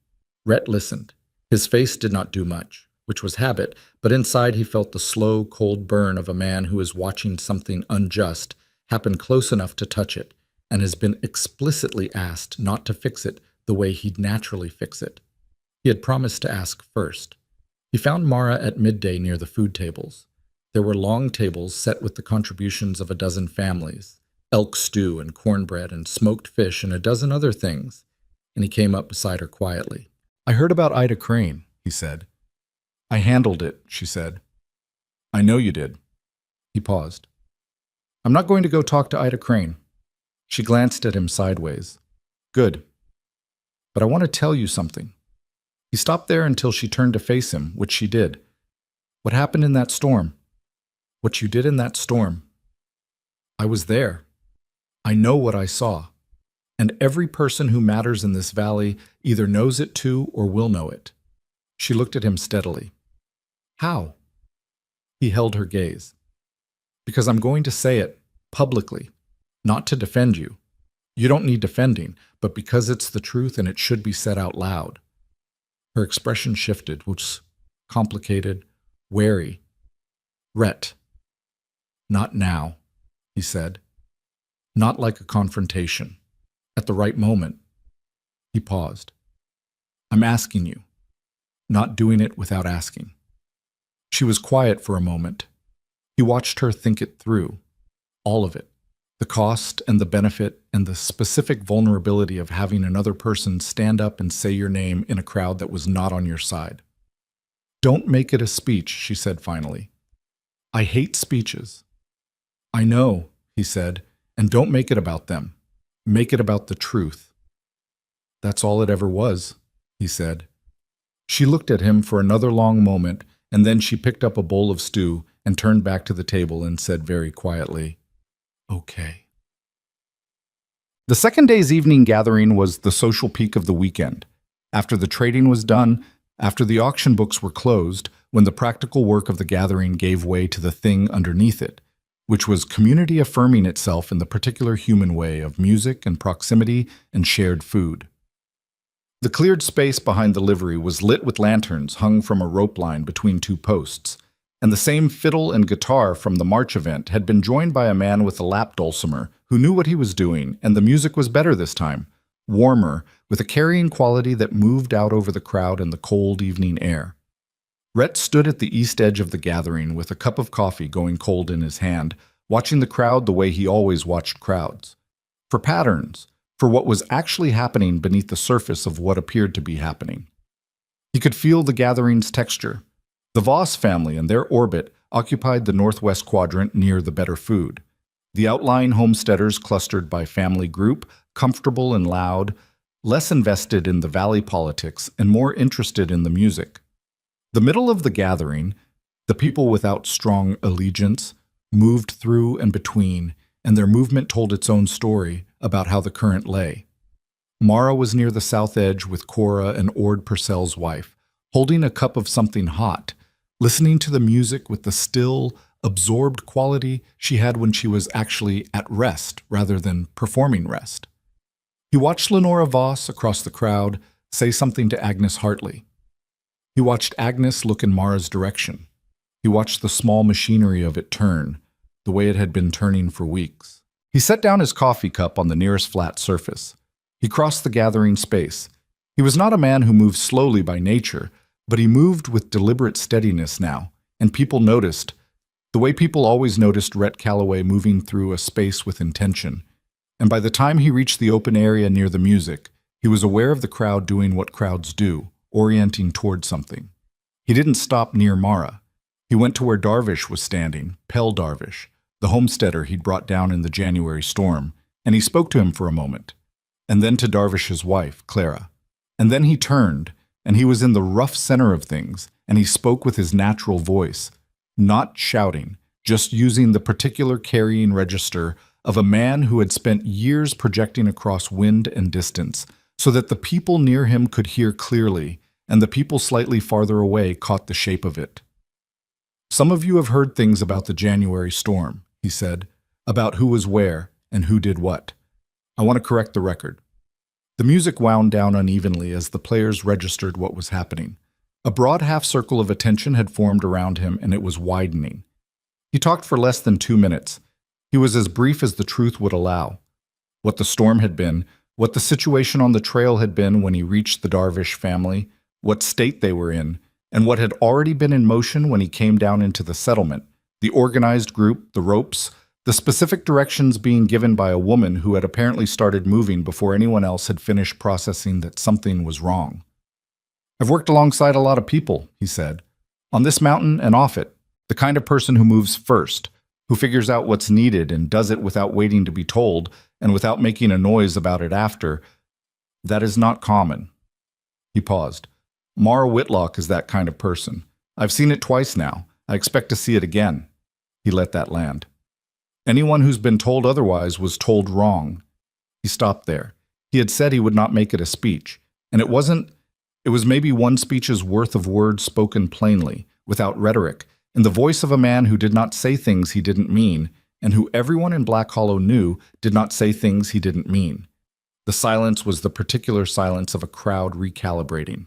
Rhett listened. His face did not do much, which was habit, but inside he felt the slow, cold burn of a man who is watching something unjust happen close enough to touch it, and has been explicitly asked not to fix it the way he'd naturally fix it. He had promised to ask first. He found Mara at midday near the food tables. There were long tables set with the contributions of a dozen families, elk stew and cornbread and smoked fish and a dozen other things, and he came up beside her quietly. "I heard about Ida Crane," he said. "I handled it," she said. "I know you did." He paused. "I'm not going to go talk to Ida Crane." She glanced at him sideways. "Good. But I want to tell you something." He stopped there until she turned to face him, which she did. "What happened in that storm? What you did in that storm? I was there. I know what I saw. And every person who matters in this valley either knows it too or will know it." She looked at him steadily. "How?" He held her gaze. "Because I'm going to say it, publicly, not to defend you. You don't need defending, but because it's the truth and it should be said out loud." Her expression shifted, was complicated, wary. "Rhett." "Not now," he said. "Not like a confrontation. At the right moment." He paused. "I'm asking you, not doing it without asking." She was quiet for a moment. He watched her think it through, all of it, the cost and the benefit and the specific vulnerability of having another person stand up and say your name in a crowd that was not on your side. "Don't make it a speech," she said finally. "I hate speeches." "I know," he said, "and don't make it about them. Make it about the truth." "That's all it ever was," he said. She looked at him for another long moment, and then she picked up a bowl of stew and turned back to the table and said very quietly, "Okay." The second day's evening gathering was the social peak of the weekend. After the trading was done, after the auction books were closed, when the practical work of the gathering gave way to the thing underneath it, which was community affirming itself in the particular human way of music and proximity and shared food. The cleared space behind the livery was lit with lanterns hung from a rope line between 2 posts. And the same fiddle and guitar from the March event had been joined by a man with a lap dulcimer who knew what he was doing, and the music was better this time, warmer, with a carrying quality that moved out over the crowd in the cold evening air. Rhett stood at the east edge of the gathering with a cup of coffee going cold in his hand, watching the crowd the way he always watched crowds. For patterns, for what was actually happening beneath the surface of what appeared to be happening. He could feel the gathering's texture. The Voss family and their orbit occupied the northwest quadrant near the better food. The outlying homesteaders clustered by family group, comfortable and loud, less invested in the valley politics and more interested in the music. The middle of the gathering, the people without strong allegiance, moved through and between, and their movement told its own story about how the current lay. Mara was near the south edge with Cora and Ord Purcell's wife, holding a cup of something hot, listening to the music with the still, absorbed quality she had when she was actually at rest rather than performing rest. He watched Lenora Voss across the crowd say something to Agnes Hartley. He watched Agnes look in Mara's direction. He watched the small machinery of it turn, the way it had been turning for weeks. He set down his coffee cup on the nearest flat surface. He crossed the gathering space. He was not a man who moved slowly by nature, but he moved with deliberate steadiness now, and people noticed, the way people always noticed Rhett Calloway moving through a space with intention. And by the time he reached the open area near the music, he was aware of the crowd doing what crowds do, orienting toward something. He didn't stop near Mara. He went to where Darvish was standing, Pell Darvish, the homesteader he'd brought down in the January storm, and he spoke to him for a moment, and then to Darvish's wife, Clara. And then he turned, and he was in the rough center of things, and he spoke with his natural voice, not shouting, just using the particular carrying register of a man who had spent years projecting across wind and distance, so that the people near him could hear clearly, and the people slightly farther away caught the shape of it. "Some of you have heard things about the January storm," he said, "about who was where and who did what. I want to correct the record." The music wound down unevenly as the players registered what was happening. A broad half-circle of attention had formed around him, and it was widening. He talked for less than 2 minutes. He was as brief as the truth would allow. What the storm had been, what the situation on the trail had been when he reached the Darvish family, what state they were in, and what had already been in motion when he came down into the settlement, the organized group, the ropes, the specific directions being given by a woman who had apparently started moving before anyone else had finished processing that something was wrong. "I've worked alongside a lot of people," he said, "on this mountain and off it, the kind of person who moves first, who figures out what's needed and does it without waiting to be told and without making a noise about it after. That is not common." He paused. "Mara Whitlock is that kind of person. I've seen it twice now. I expect to see it again." He let that land. "Anyone who's been told otherwise was told wrong." He stopped there. He had said he would not make it a speech, and it was maybe one speech's worth of words spoken plainly, without rhetoric, in the voice of a man who did not say things he didn't mean, and who everyone in Black Hollow knew did not say things he didn't mean. The silence was the particular silence of a crowd recalibrating.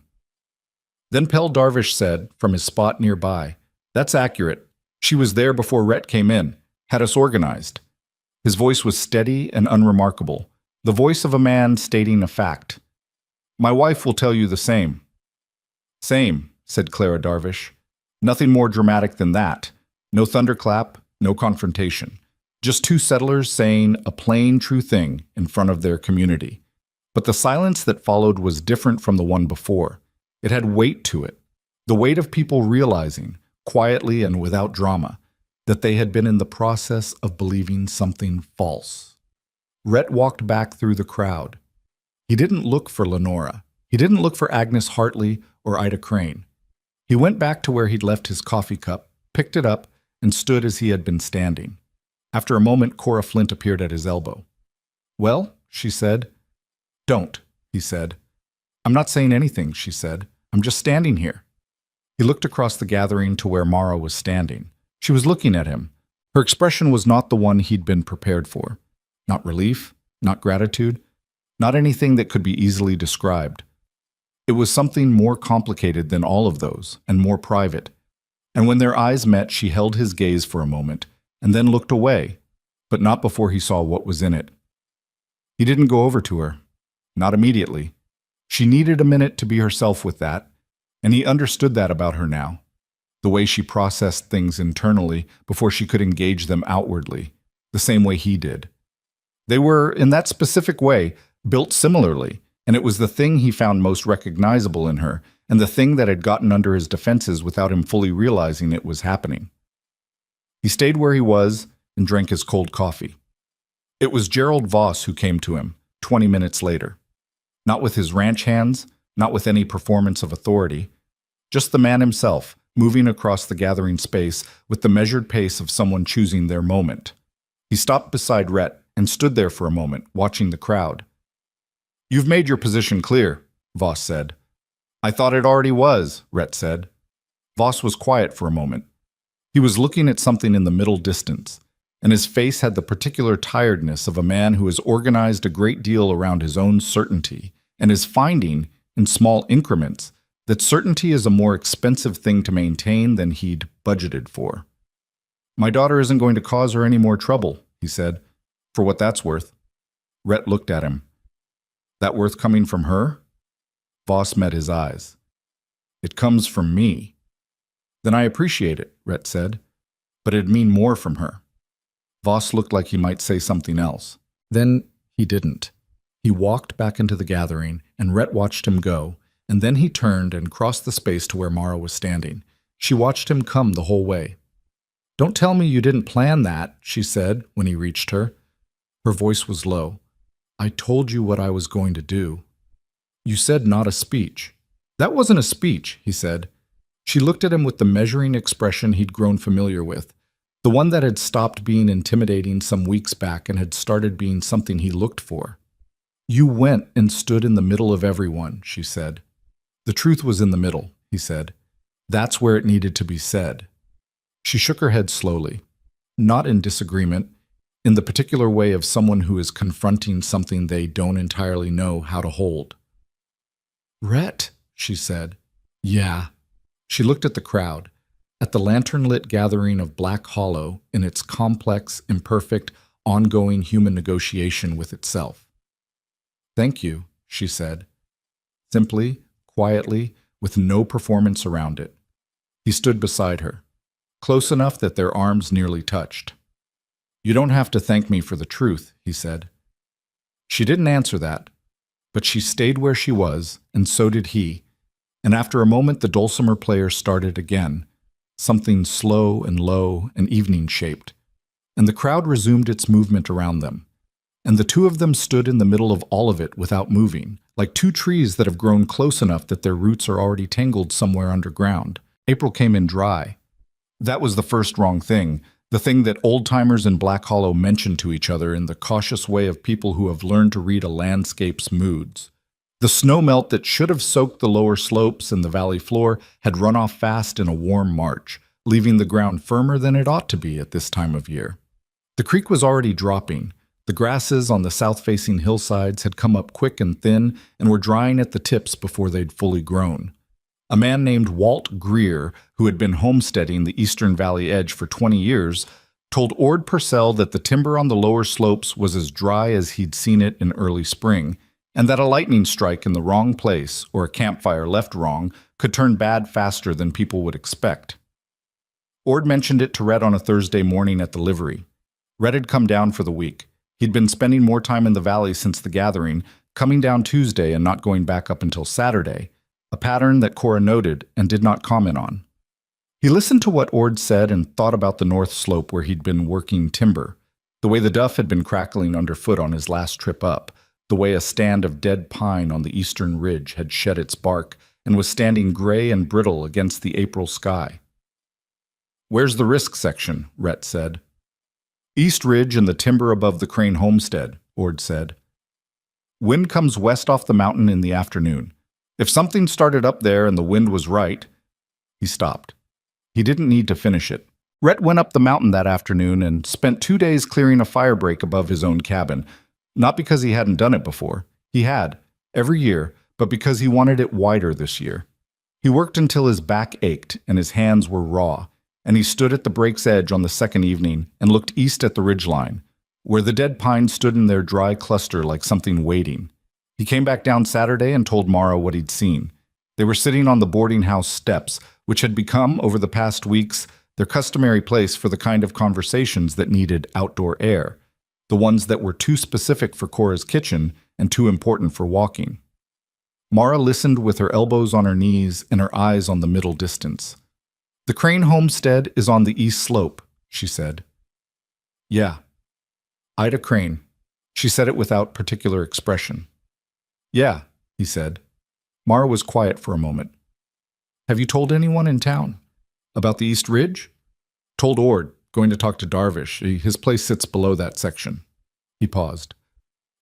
Then Pell Darvish said, from his spot nearby, "That's accurate. She was there before Rhett came in, had us organized." His voice was steady and unremarkable, the voice of a man stating a fact. "My wife will tell you the same." "Same," said Clara Darvish. "Nothing more dramatic than that. No thunderclap, no confrontation. Just two settlers saying a plain, true thing in front of their community." But the silence that followed was different from the one before. It had weight to it, the weight of people realizing, quietly and without drama, that they had been in the process of believing something false. Rhett walked back through the crowd. He didn't look for Lenora. He didn't look for Agnes Hartley or Ida Crane. He went back to where he'd left his coffee cup, picked it up, and stood as he had been standing. After a moment, Cora Flint appeared at his elbow. "Well," she said. "Don't," he said. "I'm not saying anything," she said. "I'm just standing here." He looked across the gathering to where Mara was standing. She was looking at him. Her expression was not the one he'd been prepared for. Not relief, not gratitude, not anything that could be easily described. It was something more complicated than all of those, and more private. And when their eyes met, she held his gaze for a moment and then looked away, but not before he saw what was in it. He didn't go over to her, not immediately. She needed a minute to be herself with that, and he understood that about her now, the way she processed things internally before she could engage them outwardly, the same way he did. They were, in that specific way, built similarly, and it was the thing he found most recognizable in her, and the thing that had gotten under his defenses without him fully realizing it was happening. He stayed where he was and drank his cold coffee. It was Gerald Voss who came to him 20 minutes later. Not with his ranch hands, not with any performance of authority, just the man himself, moving across the gathering space with the measured pace of someone choosing their moment. He stopped beside Rhett and stood there for a moment, watching the crowd. "You've made your position clear," Voss said. "I thought it already was," Rhett said. Voss was quiet for a moment. He was looking at something in the middle distance, and his face had the particular tiredness of a man who has organized a great deal around his own certainty and is finding, in small increments, that certainty is a more expensive thing to maintain than he'd budgeted for. "My daughter isn't going to cause her any more trouble," he said, "for what that's worth." Rhett looked at him. "That worth coming from her?" Voss met his eyes. "It comes from me." "Then I appreciate it," Rhett said, "but it'd mean more from her." Voss looked like he might say something else. Then he didn't. He walked back into the gathering, and Rhett watched him go, and then he turned and crossed the space to where Mara was standing. She watched him come the whole way. "Don't tell me you didn't plan that," she said when he reached her. Her voice was low. "I told you what I was going to do." "You said not a speech." "That wasn't a speech," he said. She looked at him with the measuring expression he'd grown familiar with, the one that had stopped being intimidating some weeks back and had started being something he looked for. "You went and stood in the middle of everyone," she said. "The truth was in the middle," he said. "That's where it needed to be said." She shook her head slowly, not in disagreement, in the particular way of someone who is confronting something they don't entirely know how to hold. "Rhett," she said. "Yeah." She looked at the crowd, at the lantern-lit gathering of Black Hollow in its complex, imperfect, ongoing human negotiation with itself. "Thank you," she said, simply, quietly, with no performance around it. He stood beside her, close enough that their arms nearly touched. "You don't have to thank me for the truth," he said. She didn't answer that, but she stayed where she was, and so did he, and after a moment the dulcimer player started again, something slow and low and evening-shaped, and the crowd resumed its movement around them, and the two of them stood in the middle of all of it without moving, like two trees that have grown close enough that their roots are already tangled somewhere underground. April came in dry. That was the first wrong thing, the thing that old-timers in Black Hollow mention to each other in the cautious way of people who have learned to read a landscape's moods. The snowmelt that should have soaked the lower slopes and the valley floor had run off fast in a warm March, leaving the ground firmer than it ought to be at this time of year. The creek was already dropping. The grasses on the south-facing hillsides had come up quick and thin and were drying at the tips before they'd fully grown. A man named Walt Greer, who had been homesteading the eastern valley edge for 20 years, told Ord Purcell that the timber on the lower slopes was as dry as he'd seen it in early spring, and that a lightning strike in the wrong place, or a campfire left wrong, could turn bad faster than people would expect. Ord mentioned it to Rhett on a Thursday morning at the livery. Rhett had come down for the week. He'd been spending more time in the valley since the gathering, coming down Tuesday and not going back up until Saturday, a pattern that Cora noted and did not comment on. He listened to what Ord said and thought about the north slope where he'd been working timber, the way the duff had been crackling underfoot on his last trip up, the way a stand of dead pine on the eastern ridge had shed its bark and was standing gray and brittle against the April sky. "Where's the risk section?" Rhett said. "East Ridge and the timber above the Crane homestead," Ord said. "Wind comes west off the mountain in the afternoon. If something started up there and the wind was right—" He stopped. He didn't need to finish it. Rhett went up the mountain that afternoon and spent 2 days clearing a fire break above his own cabin, not because he hadn't done it before. He had, every year, but because he wanted it wider this year. He worked until his back ached and his hands were raw, and he stood at the break's edge on the second evening and looked east at the ridgeline, where the dead pines stood in their dry cluster like something waiting. He came back down Saturday and told Mara what he'd seen. They were sitting on the boarding house steps, which had become, over the past weeks, their customary place for the kind of conversations that needed outdoor air, the ones that were too specific for Cora's kitchen and too important for walking. Mara listened with her elbows on her knees and her eyes on the middle distance. "The Crane homestead is on the east slope," she said. "Yeah. Ida Crane." She said it without particular expression. "Yeah," he said. Mara was quiet for a moment. "Have you told anyone in town? About the East Ridge?" "Told Ord. Going to talk to Darvish. His place sits below that section." He paused.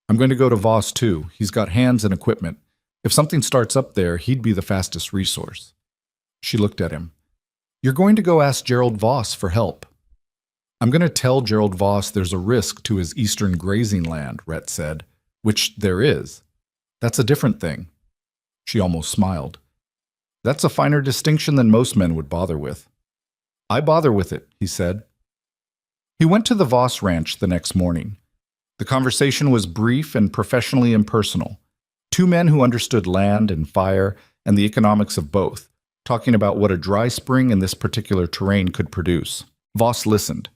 "I'm going to go to Voss, too. He's got hands and equipment. If something starts up there, he'd be the fastest resource." She looked at him. "You're going to go ask Gerald Voss for help." "I'm going to tell Gerald Voss there's a risk to his eastern grazing land," Rhett said. "Which there is. That's a different thing." She almost smiled. "That's a finer distinction than most men would bother with." "I bother with it," he said. He went to the Voss ranch the next morning. The conversation was brief and professionally impersonal. Two men who understood land and fire and the economics of both, talking about what a dry spring in this particular terrain could produce. Voss listened.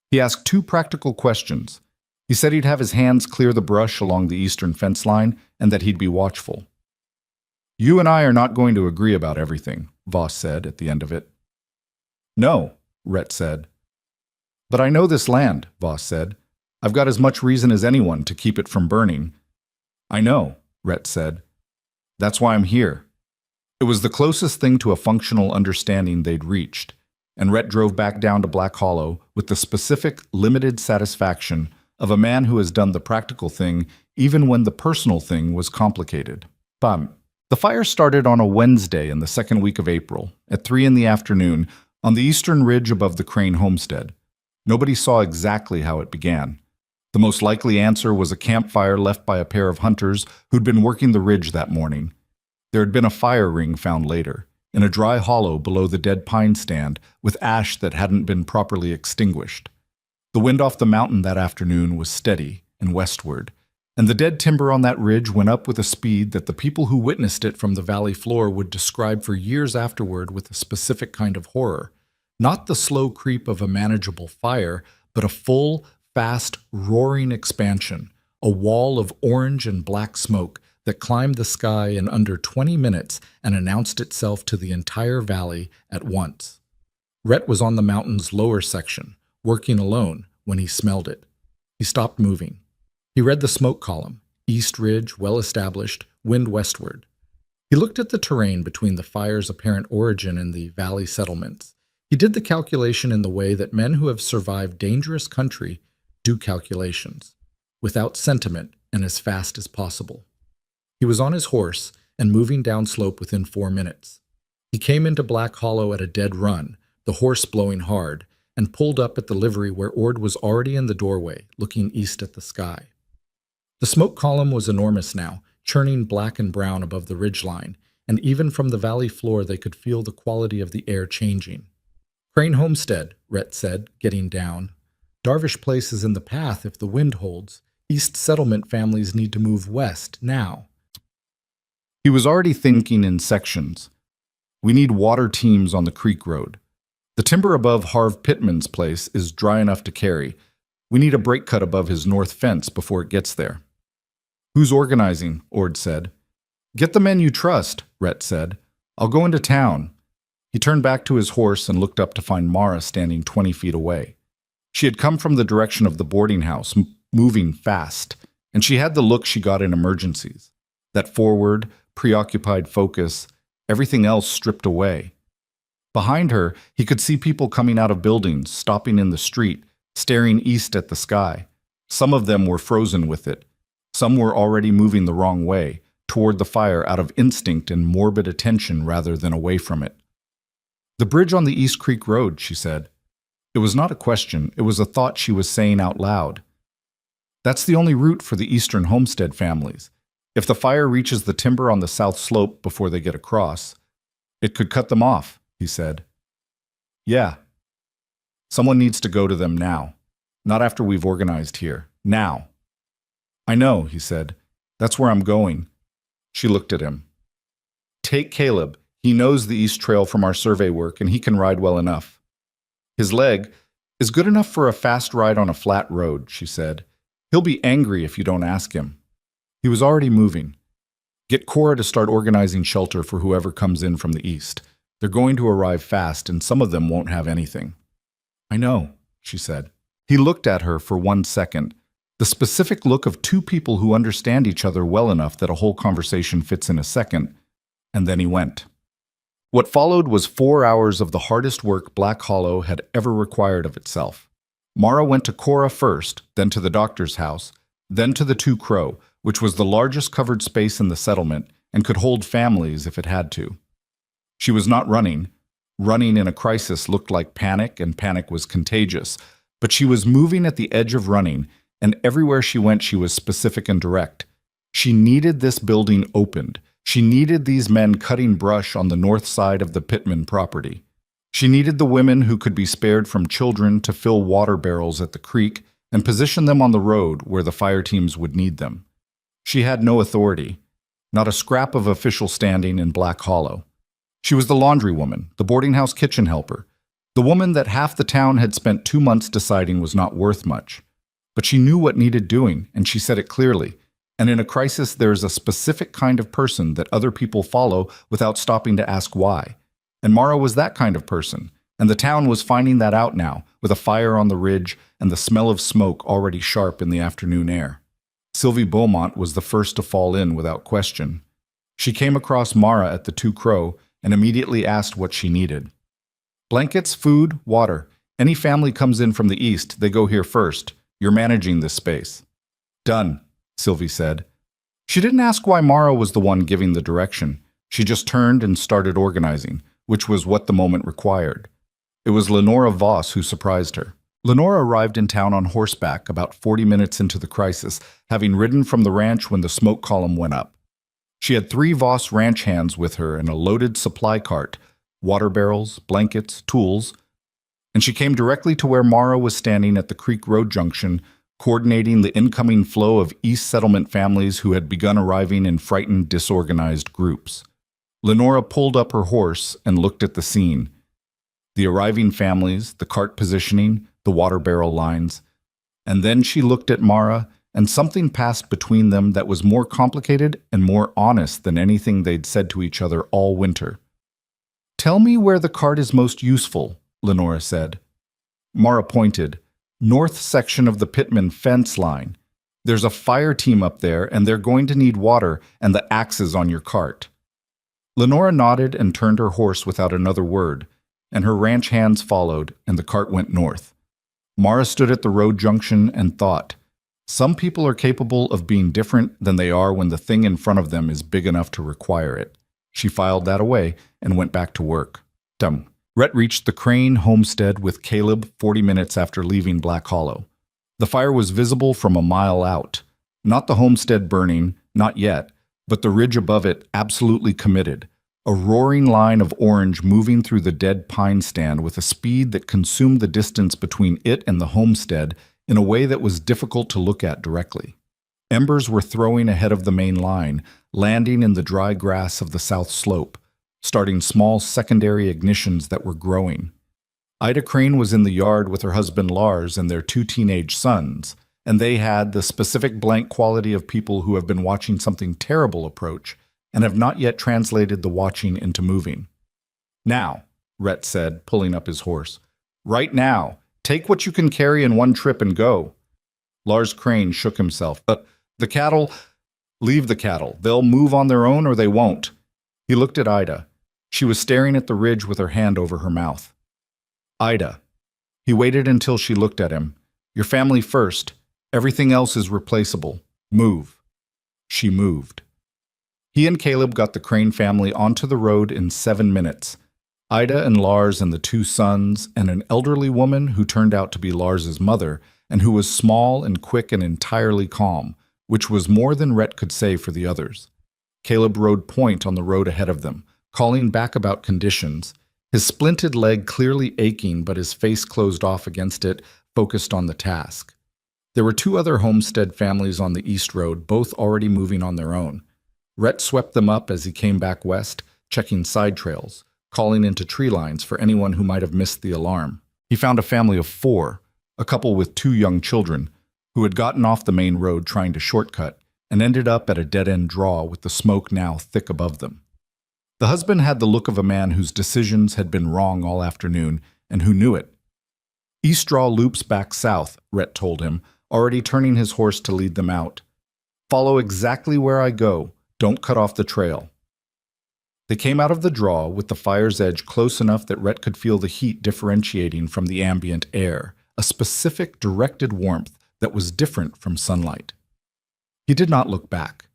He asked two practical questions. He said he'd have his hands clear the brush along the eastern fence line and that he'd be watchful. "You and I are not going to agree about everything," Voss said at the end of it. "No," Rhett said. "But I know this land," Voss said. "I've got as much reason as anyone to keep it from burning." "I know," Rhett said. "That's why I'm here." It was the closest thing to a functional understanding they'd reached, and Rhett drove back down to Black Hollow with the specific, limited satisfaction of a man who has done the practical thing even when the personal thing was complicated. Bam. The fire started on a Wednesday in the second week of April, at 3 in the afternoon, on the eastern ridge above the Crane homestead. Nobody saw exactly how it began. The most likely answer was a campfire left by a pair of hunters who'd been working the ridge that morning. There had been a fire ring found later, in a dry hollow below the dead pine stand, with ash that hadn't been properly extinguished. The wind off the mountain that afternoon was steady and westward, and the dead timber on that ridge went up with a speed that the people who witnessed it from the valley floor would describe for years afterward with a specific kind of horror. Not the slow creep of a manageable fire, but a full, fast, roaring expansion, a wall of orange and black smoke that climbed the sky in under 20 minutes and announced itself to the entire valley at once. Rhett was on the mountain's lower section, working alone, when he smelled it. He stopped moving. He read the smoke column, East Ridge, well-established, wind westward. He looked at the terrain between the fire's apparent origin and the valley settlements. He did the calculation in the way that men who have survived dangerous country do calculations, without sentiment and as fast as possible. He was on his horse and moving downslope within 4 minutes. He came into Black Hollow at a dead run, the horse blowing hard, and pulled up at the livery where Ord was already in the doorway, looking east at the sky. The smoke column was enormous now, churning black and brown above the ridgeline, and even from the valley floor they could feel the quality of the air changing. "Crane Homestead," Rhett said, getting down. "Darvish Place is in the path if the wind holds. East settlement families need to move west, now." He was already thinking in sections. "We need water teams on the creek road. The timber above Harv Pittman's place is dry enough to carry. We need a break cut above his north fence before it gets there." "Who's organizing?" Ord said. "Get the men you trust," Rhett said. "I'll go into town." He turned back to his horse and looked up to find Mara standing 20 feet away. She had come from the direction of the boarding house, moving fast, and she had the look she got in emergencies. That forward, preoccupied focus, everything else stripped away. Behind her, he could see people coming out of buildings, stopping in the street, staring east at the sky. Some of them were frozen with it. Some were already moving the wrong way, toward the fire out of instinct and morbid attention rather than away from it. "The bridge on the East Creek Road," she said. It was not a question, it was a thought she was saying out loud. "That's the only route for the eastern homestead families. If the fire reaches the timber on the south slope before they get across, It could cut them off, he said. Yeah. Someone needs to go to them now. Not after we've organized here. Now. I know, he said. That's where I'm going. She looked at him. Take Caleb. He knows the East Trail from our survey work, and he can ride well enough. His leg is good enough for a fast ride on a flat road, she said. He'll be angry if you don't ask him. He was already moving. Get Cora to start organizing shelter for whoever comes in from the east. They're going to arrive fast, and some of them won't have anything. I know, she said. He looked at her for 1 second, the specific look of two people who understand each other well enough that a whole conversation fits in a second, and then he went. What followed was 4 hours of the hardest work Black Hollow had ever required of itself. Mara went to Cora first, then to the doctor's house, then to the Two Crow, which was the largest covered space in the settlement and could hold families if it had to. She was not running. Running in a crisis looked like panic, and panic was contagious. But she was moving at the edge of running, and everywhere she went she was specific and direct. She needed this building opened. She needed these men cutting brush on the north side of the Pittman property. She needed the women who could be spared from children to fill water barrels at the creek and position them on the road where the fire teams would need them. She had no authority, not a scrap of official standing in Black Hollow. She was the laundry woman, the boarding house kitchen helper, the woman that half the town had spent 2 months deciding was not worth much. But she knew what needed doing, and she said it clearly. And in a crisis, there is a specific kind of person that other people follow without stopping to ask why. And Mara was that kind of person, and the town was finding that out now, with a fire on the ridge and the smell of smoke already sharp in the afternoon air. Sylvie Beaumont was the first to fall in without question. She came across Mara at the Two Crow and immediately asked what she needed. Blankets, food, water. Any family comes in from the east, they go here first. You're managing this space. Done, Sylvie said. She didn't ask why Mara was the one giving the direction. She just turned and started organizing, which was what the moment required. It was Lenora Voss who surprised her. Lenora arrived in town on horseback about 40 minutes into the crisis, having ridden from the ranch when the smoke column went up. She had 3 Voss ranch hands with her and a loaded supply cart, water barrels, blankets, tools, and she came directly to where Mara was standing at the Creek Road junction, coordinating the incoming flow of East Settlement families who had begun arriving in frightened, disorganized groups. Lenora pulled up her horse and looked at the scene. The arriving families, the cart positioning, the water barrel lines. And then she looked at Mara, and something passed between them that was more complicated and more honest than anything they'd said to each other all winter. Tell me where the cart is most useful, Lenora said. Mara pointed. North section of the Pittman fence line. There's a fire team up there, and they're going to need water and the axes on your cart. Lenora nodded and turned her horse without another word, and her ranch hands followed, and the cart went north. Mara stood at the road junction and thought, some people are capable of being different than they are when the thing in front of them is big enough to require it. She filed that away and went back to work. Rhett reached the Crane homestead with Caleb 40 minutes after leaving Black Hollow. The fire was visible from a mile out. Not the homestead burning, not yet, but the ridge above it absolutely committed. A roaring line of orange moving through the dead pine stand with a speed that consumed the distance between it and the homestead in a way that was difficult to look at directly. Embers were throwing ahead of the main line, landing in the dry grass of the south slope, starting small secondary ignitions that were growing. Ida Crane was in the yard with her husband Lars and their 2 teenage sons, and they had the specific blank quality of people who have been watching something terrible approach and have not yet translated the watching into moving. Now, Rhett said, pulling up his horse. Right now. Take what you can carry in one trip and go. Lars Crane shook himself. The cattle, leave the cattle. They'll move on their own or they won't. He looked at Ida. She was staring at the ridge with her hand over her mouth. Ida. He waited until she looked at him. Your family first. Everything else is replaceable. Move. She moved. He and Caleb got the Crane family onto the road in 7 minutes. Ida and Lars and the 2 sons and an elderly woman who turned out to be Lars's mother and who was small and quick and entirely calm, which was more than Rhett could say for the others. Caleb rode point on the road ahead of them, calling back about conditions, his splinted leg clearly aching but his face closed off against it, focused on the task. There were two other homestead families on the East Road, both already moving on their own. Rhett swept them up as he came back west, checking side trails, calling into tree lines for anyone who might have missed the alarm. He found a family of four, a couple with two young children, who had gotten off the main road trying to shortcut and ended up at a dead-end draw with the smoke now thick above them. The husband had the look of a man whose decisions had been wrong all afternoon and who knew it. East Draw loops back south, Rhett told him, already turning his horse to lead them out. Follow exactly where I go. Don't cut off the trail. They came out of the draw with the fire's edge close enough that Rhett could feel the heat differentiating from the ambient air, a specific directed warmth that was different from sunlight. He did not look back.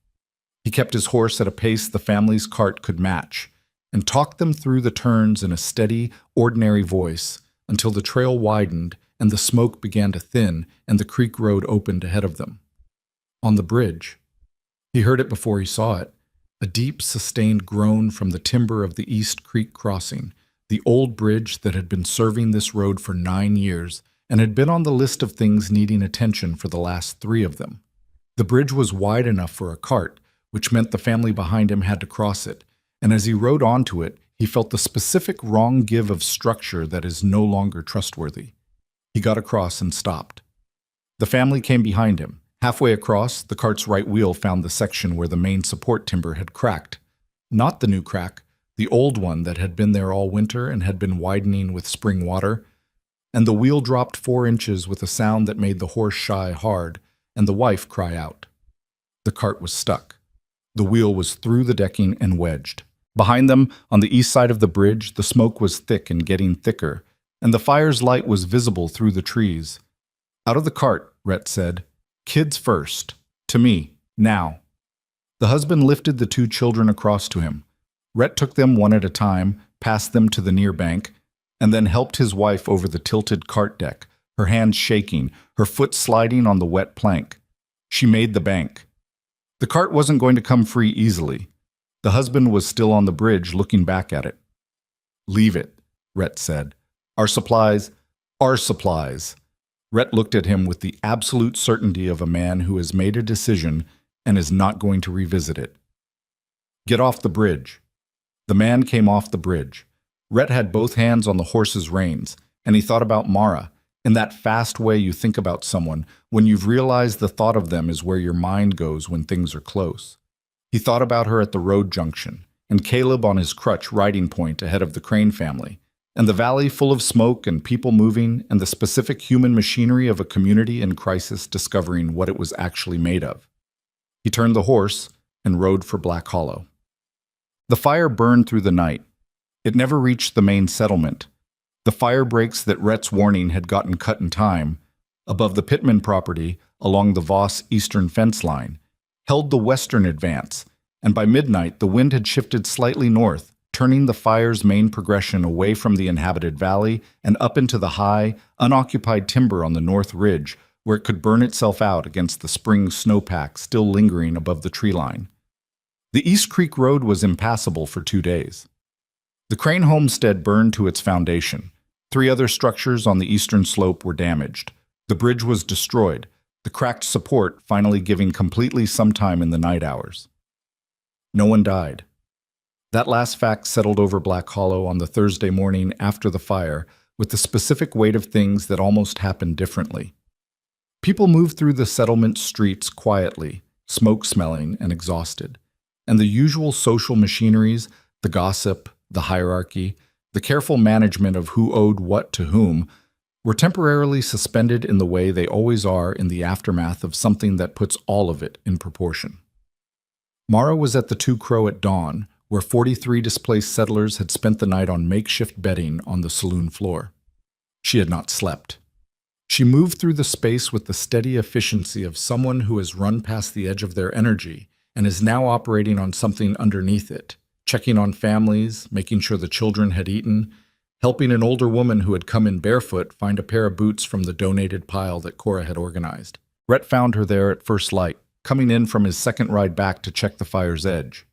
He kept his horse at a pace the family's cart could match, and talked them through the turns in a steady, ordinary voice until the trail widened and the smoke began to thin and the creek road opened ahead of them. On the bridge. He heard it before he saw it, a deep, sustained groan from the timber of the East Creek crossing, the old bridge that had been serving this road for 9 years and had been on the list of things needing attention for the last 3 of them. The bridge was wide enough for a cart, which meant the family behind him had to cross it, and as he rode onto it, he felt the specific wrong give of structure that is no longer trustworthy. He got across and stopped. The family came behind him. Halfway across, the cart's right wheel found the section where the main support timber had cracked. Not the new crack, the old one that had been there all winter and had been widening with spring water, and the wheel dropped 4 inches with a sound that made the horse shy hard and the wife cry out. The cart was stuck. The wheel was through the decking and wedged. Behind them, on the east side of the bridge, the smoke was thick and getting thicker, and the fire's light was visible through the trees. Out of the cart, Rhett said, "Kids first. To me. Now." The husband lifted the 2 children across to him. Rhett took them one at a time, passed them to the near bank, and then helped his wife over the tilted cart deck, her hands shaking, her foot sliding on the wet plank. She made the bank. The cart wasn't going to come free easily. The husband was still on the bridge looking back at it. "Leave it," Rhett said. Our supplies. Rhett looked at him with the absolute certainty of a man who has made a decision and is not going to revisit it. "Get off the bridge." The man came off the bridge. Rhett had both hands on the horse's reins, and he thought about Mara, in that fast way you think about someone when you've realized the thought of them is where your mind goes when things are close. He thought about her at the road junction, and Caleb on his crutch riding point ahead of the Crane family, and the valley full of smoke and people moving, and the specific human machinery of a community in crisis discovering what it was actually made of. He turned the horse and rode for Black Hollow. The fire burned through the night. It never reached the main settlement. The fire breaks that Rhett's warning had gotten cut in time, above the Pittman property along the Voss eastern fence line, held the western advance, and by midnight the wind had shifted slightly north, turning the fire's main progression away from the inhabited valley and up into the high, unoccupied timber on the north ridge, where it could burn itself out against the spring snowpack still lingering above the tree line. The East Creek Road was impassable for 2 days. The Crane homestead burned to its foundation. 3 other structures on the eastern slope were damaged. The bridge was destroyed, the cracked support finally giving completely sometime in the night hours. No one died. That last fact settled over Black Hollow on the Thursday morning after the fire with the specific weight of things that almost happened differently. People moved through the settlement streets quietly, smoke-smelling and exhausted, and the usual social machineries, the gossip, the hierarchy, the careful management of who owed what to whom, were temporarily suspended in the way they always are in the aftermath of something that puts all of it in proportion. Mara was at the Two Crow at dawn, where 43 displaced settlers had spent the night on makeshift bedding on the saloon floor. She had not slept. She moved through the space with the steady efficiency of someone who has run past the edge of their energy and is now operating on something underneath it, checking on families, making sure the children had eaten, helping an older woman who had come in barefoot find a pair of boots from the donated pile that Cora had organized. Rhett found her there at first light, coming in from his second ride back to check the fire's edge.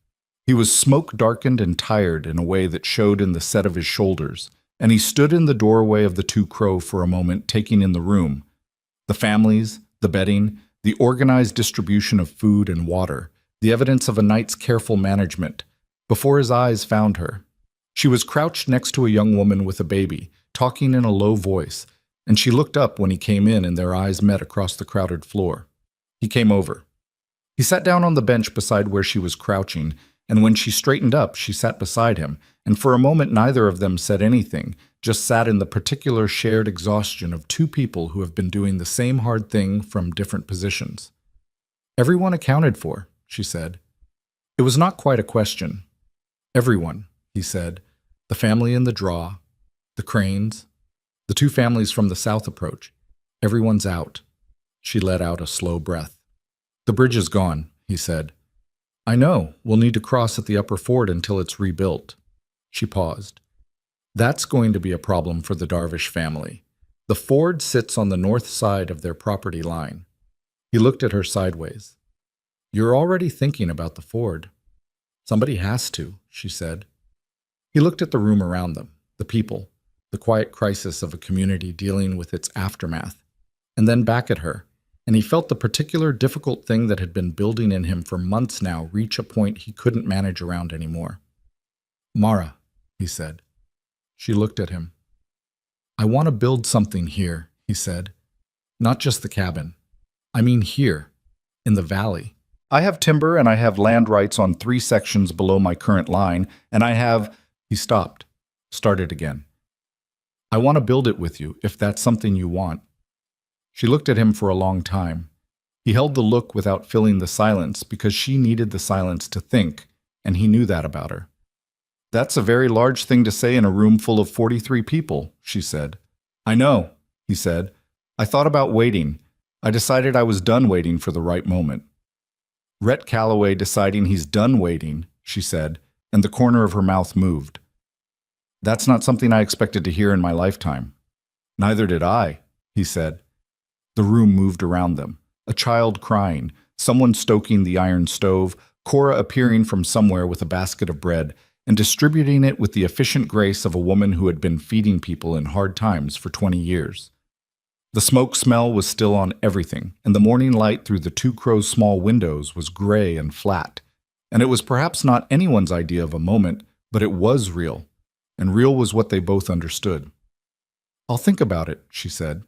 He was smoke-darkened and tired in a way that showed in the set of his shoulders, and he stood in the doorway of the Two Crow for a moment, taking in the room. The families, the bedding, the organized distribution of food and water, the evidence of a night's careful management, before his eyes found her. She was crouched next to a young woman with a baby, talking in a low voice, and she looked up when he came in and their eyes met across the crowded floor. He came over. He sat down on the bench beside where she was crouching, and when she straightened up, she sat beside him, and for a moment neither of them said anything, just sat in the particular shared exhaustion of two people who have been doing the same hard thing from different positions. "Everyone accounted for," she said. It was not quite a question. "Everyone," he said. "The family in the draw, the Cranes, the two families from the south approach. Everyone's out." She let out a slow breath. "The bridge is gone," he said. "I know. We'll need to cross at the upper ford until it's rebuilt." She paused. "That's going to be a problem for the Darvish family. The ford sits on the north side of their property line." He looked at her sideways. "You're already thinking about the ford." "Somebody has to," she said. He looked at the room around them, the people, the quiet crisis of a community dealing with its aftermath, and then back at her, and he felt the particular difficult thing that had been building in him for months now reach a point he couldn't manage around anymore. "Mara," he said. She looked at him. "I want to build something here," he said. "Not just the cabin. I mean here, in the valley. I have timber and I have land rights on 3 sections below my current line, and I have—" He stopped, started again. "I want to build it with you, if that's something you want." She looked at him for a long time. He held the look without filling the silence because she needed the silence to think, and he knew that about her. "That's a very large thing to say in a room full of 43 people, she said. "I know," he said. "I thought about waiting. I decided I was done waiting for the right moment." "Rhett Calloway deciding he's done waiting," she said, and the corner of her mouth moved. "That's not something I expected to hear in my lifetime." "Neither did I," he said. The room moved around them. A child crying, someone stoking the iron stove, Cora appearing from somewhere with a basket of bread, and distributing it with the efficient grace of a woman who had been feeding people in hard times for 20 years. The smoke smell was still on everything, and the morning light through the Two Crows' small windows was gray and flat. And it was perhaps not anyone's idea of a moment, but it was real, and real was what they both understood. "I'll think about it," she said.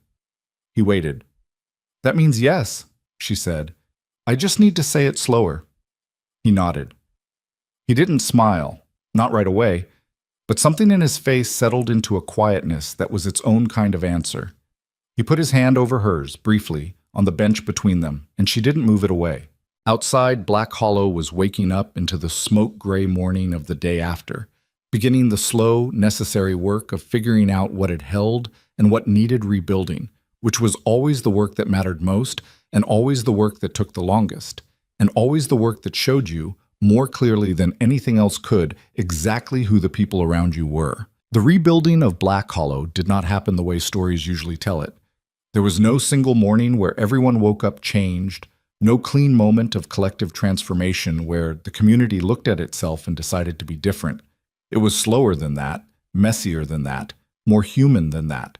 He waited. "That means yes," she said. "I just need to say it slower." He nodded. He didn't smile, not right away, but something in his face settled into a quietness that was its own kind of answer. He put his hand over hers, briefly, on the bench between them, and she didn't move it away. Outside, Black Hollow was waking up into the smoke-gray morning of the day after, beginning the slow, necessary work of figuring out what it held and what needed rebuilding, which was always the work that mattered most, and always the work that took the longest, and always the work that showed you, more clearly than anything else could, exactly who the people around you were. The rebuilding of Black Hollow did not happen the way stories usually tell it. There was no single morning where everyone woke up changed, no clean moment of collective transformation where the community looked at itself and decided to be different. It was slower than that, messier than that, more human than that.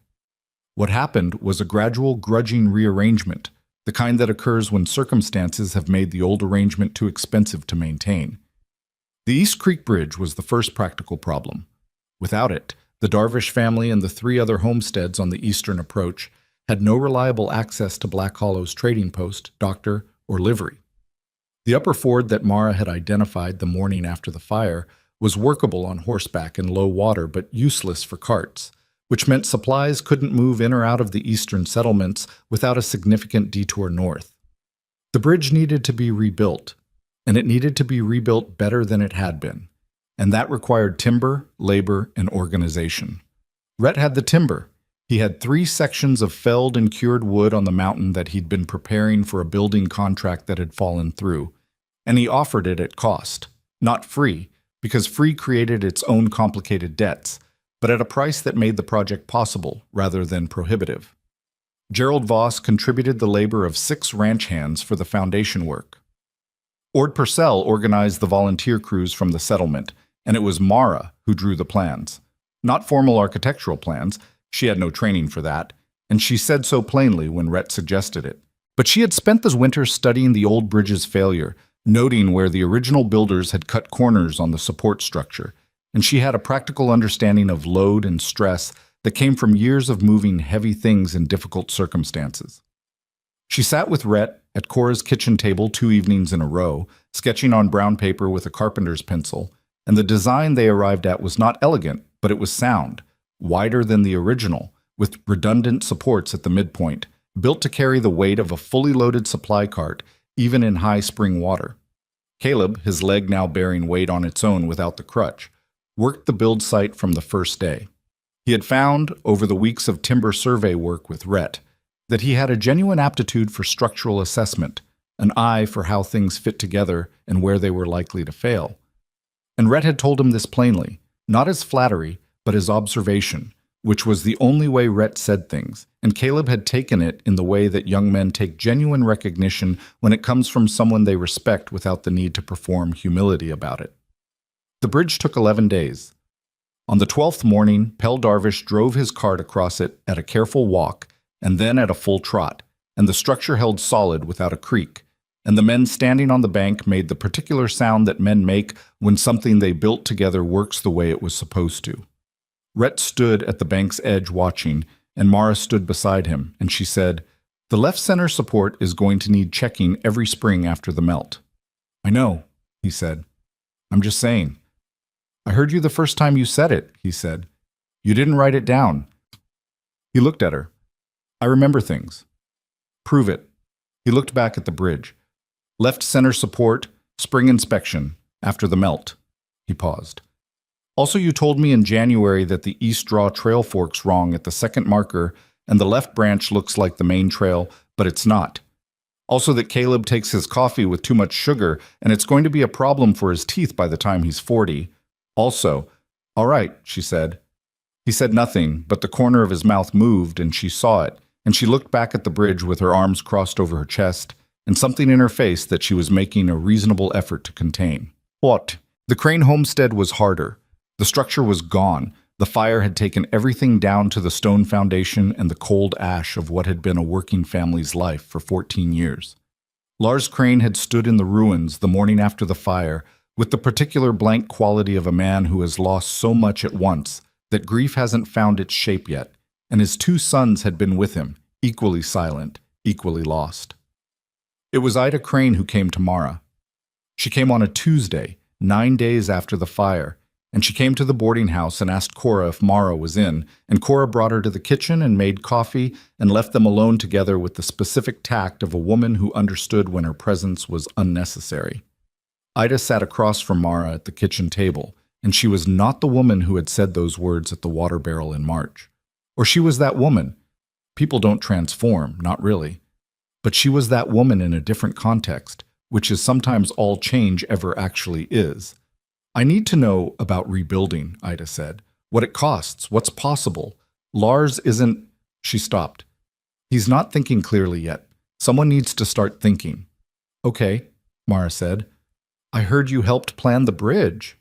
What happened was a gradual, grudging rearrangement, the kind that occurs when circumstances have made the old arrangement too expensive to maintain. The East Creek Bridge was the first practical problem. Without it, the Darvish family and the 3 other homesteads on the eastern approach had no reliable access to Black Hollow's trading post, doctor, or livery. The upper ford that Mara had identified the morning after the fire was workable on horseback in low water but useless for carts, which meant supplies couldn't move in or out of the eastern settlements without a significant detour north. The bridge needed to be rebuilt, and it needed to be rebuilt better than it had been, and that required timber, labor, and organization. Rhett had the timber. He had 3 sections of felled and cured wood on the mountain that he'd been preparing for a building contract that had fallen through, and he offered it at cost, not free, because free created its own complicated debts, but at a price that made the project possible rather than prohibitive. Gerald Voss contributed the labor of 6 ranch hands for the foundation work. Ord Purcell organized the volunteer crews from the settlement, and it was Mara who drew the plans. Not formal architectural plans, she had no training for that, and she said so plainly when Rhett suggested it. But she had spent this winter studying the old bridge's failure, noting where the original builders had cut corners on the support structure, and she had a practical understanding of load and stress that came from years of moving heavy things in difficult circumstances. She sat with Rhett at Cora's kitchen table 2 evenings in a row, sketching on brown paper with a carpenter's pencil, and the design they arrived at was not elegant, but it was sound, wider than the original, with redundant supports at the midpoint, built to carry the weight of a fully loaded supply cart, even in high spring water. Caleb, his leg now bearing weight on its own without the crutch, worked the build site from the first day. He had found, over the weeks of timber survey work with Rhett, that he had a genuine aptitude for structural assessment, an eye for how things fit together and where they were likely to fail. And Rhett had told him this plainly, not as flattery, but as observation, which was the only way Rhett said things, and Caleb had taken it in the way that young men take genuine recognition when it comes from someone they respect without the need to perform humility about it. The bridge took 11 days. On the 12th morning, Pell Darvish drove his cart across it at a careful walk and then at a full trot, and the structure held solid without a creak, and the men standing on the bank made the particular sound that men make when something they built together works the way it was supposed to. Rhett stood at the bank's edge watching, and Mara stood beside him, and she said, "The left center support is going to need checking every spring after the melt." "I know," he said. "I'm just saying." "I heard you the first time you said it," he said. "You didn't write it down." He looked at her. "I remember things." "Prove it." He looked back at the bridge. "Left center support, spring inspection, after the melt." He paused. "Also, you told me in January that the east draw trail forks wrong at the second marker and the left branch looks like the main trail, but it's not. Also that Caleb takes his coffee with too much sugar and it's going to be a problem for his teeth by the time he's 40. Also, all right, she said. He said nothing, but the corner of his mouth moved and she saw it, and she looked back at the bridge with her arms crossed over her chest and something in her face that she was making a reasonable effort to contain. What? The Crane homestead was harder. The structure was gone. The fire had taken everything down to the stone foundation and the cold ash of what had been a working family's life for 14 years. Lars Crane had stood in the ruins the morning after the fire with the particular blank quality of a man who has lost so much at once that grief hasn't found its shape yet, and his 2 sons had been with him, equally silent, equally lost. It was Ida Crane who came to Mara. She came on a Tuesday, 9 days after the fire, and she came to the boarding house and asked Cora if Mara was in, and Cora brought her to the kitchen and made coffee and left them alone together with the specific tact of a woman who understood when her presence was unnecessary. Ida sat across from Mara at the kitchen table, and she was not the woman who had said those words at the water barrel in March. Or she was that woman. People don't transform, not really. But she was that woman in a different context, which is sometimes all change ever actually is. "I need to know about rebuilding," Ida said. "What it costs, what's possible. Lars isn't—" She stopped. "He's not thinking clearly yet. Someone needs to start thinking." "Okay," Mara said. "I heard you helped plan the bridge."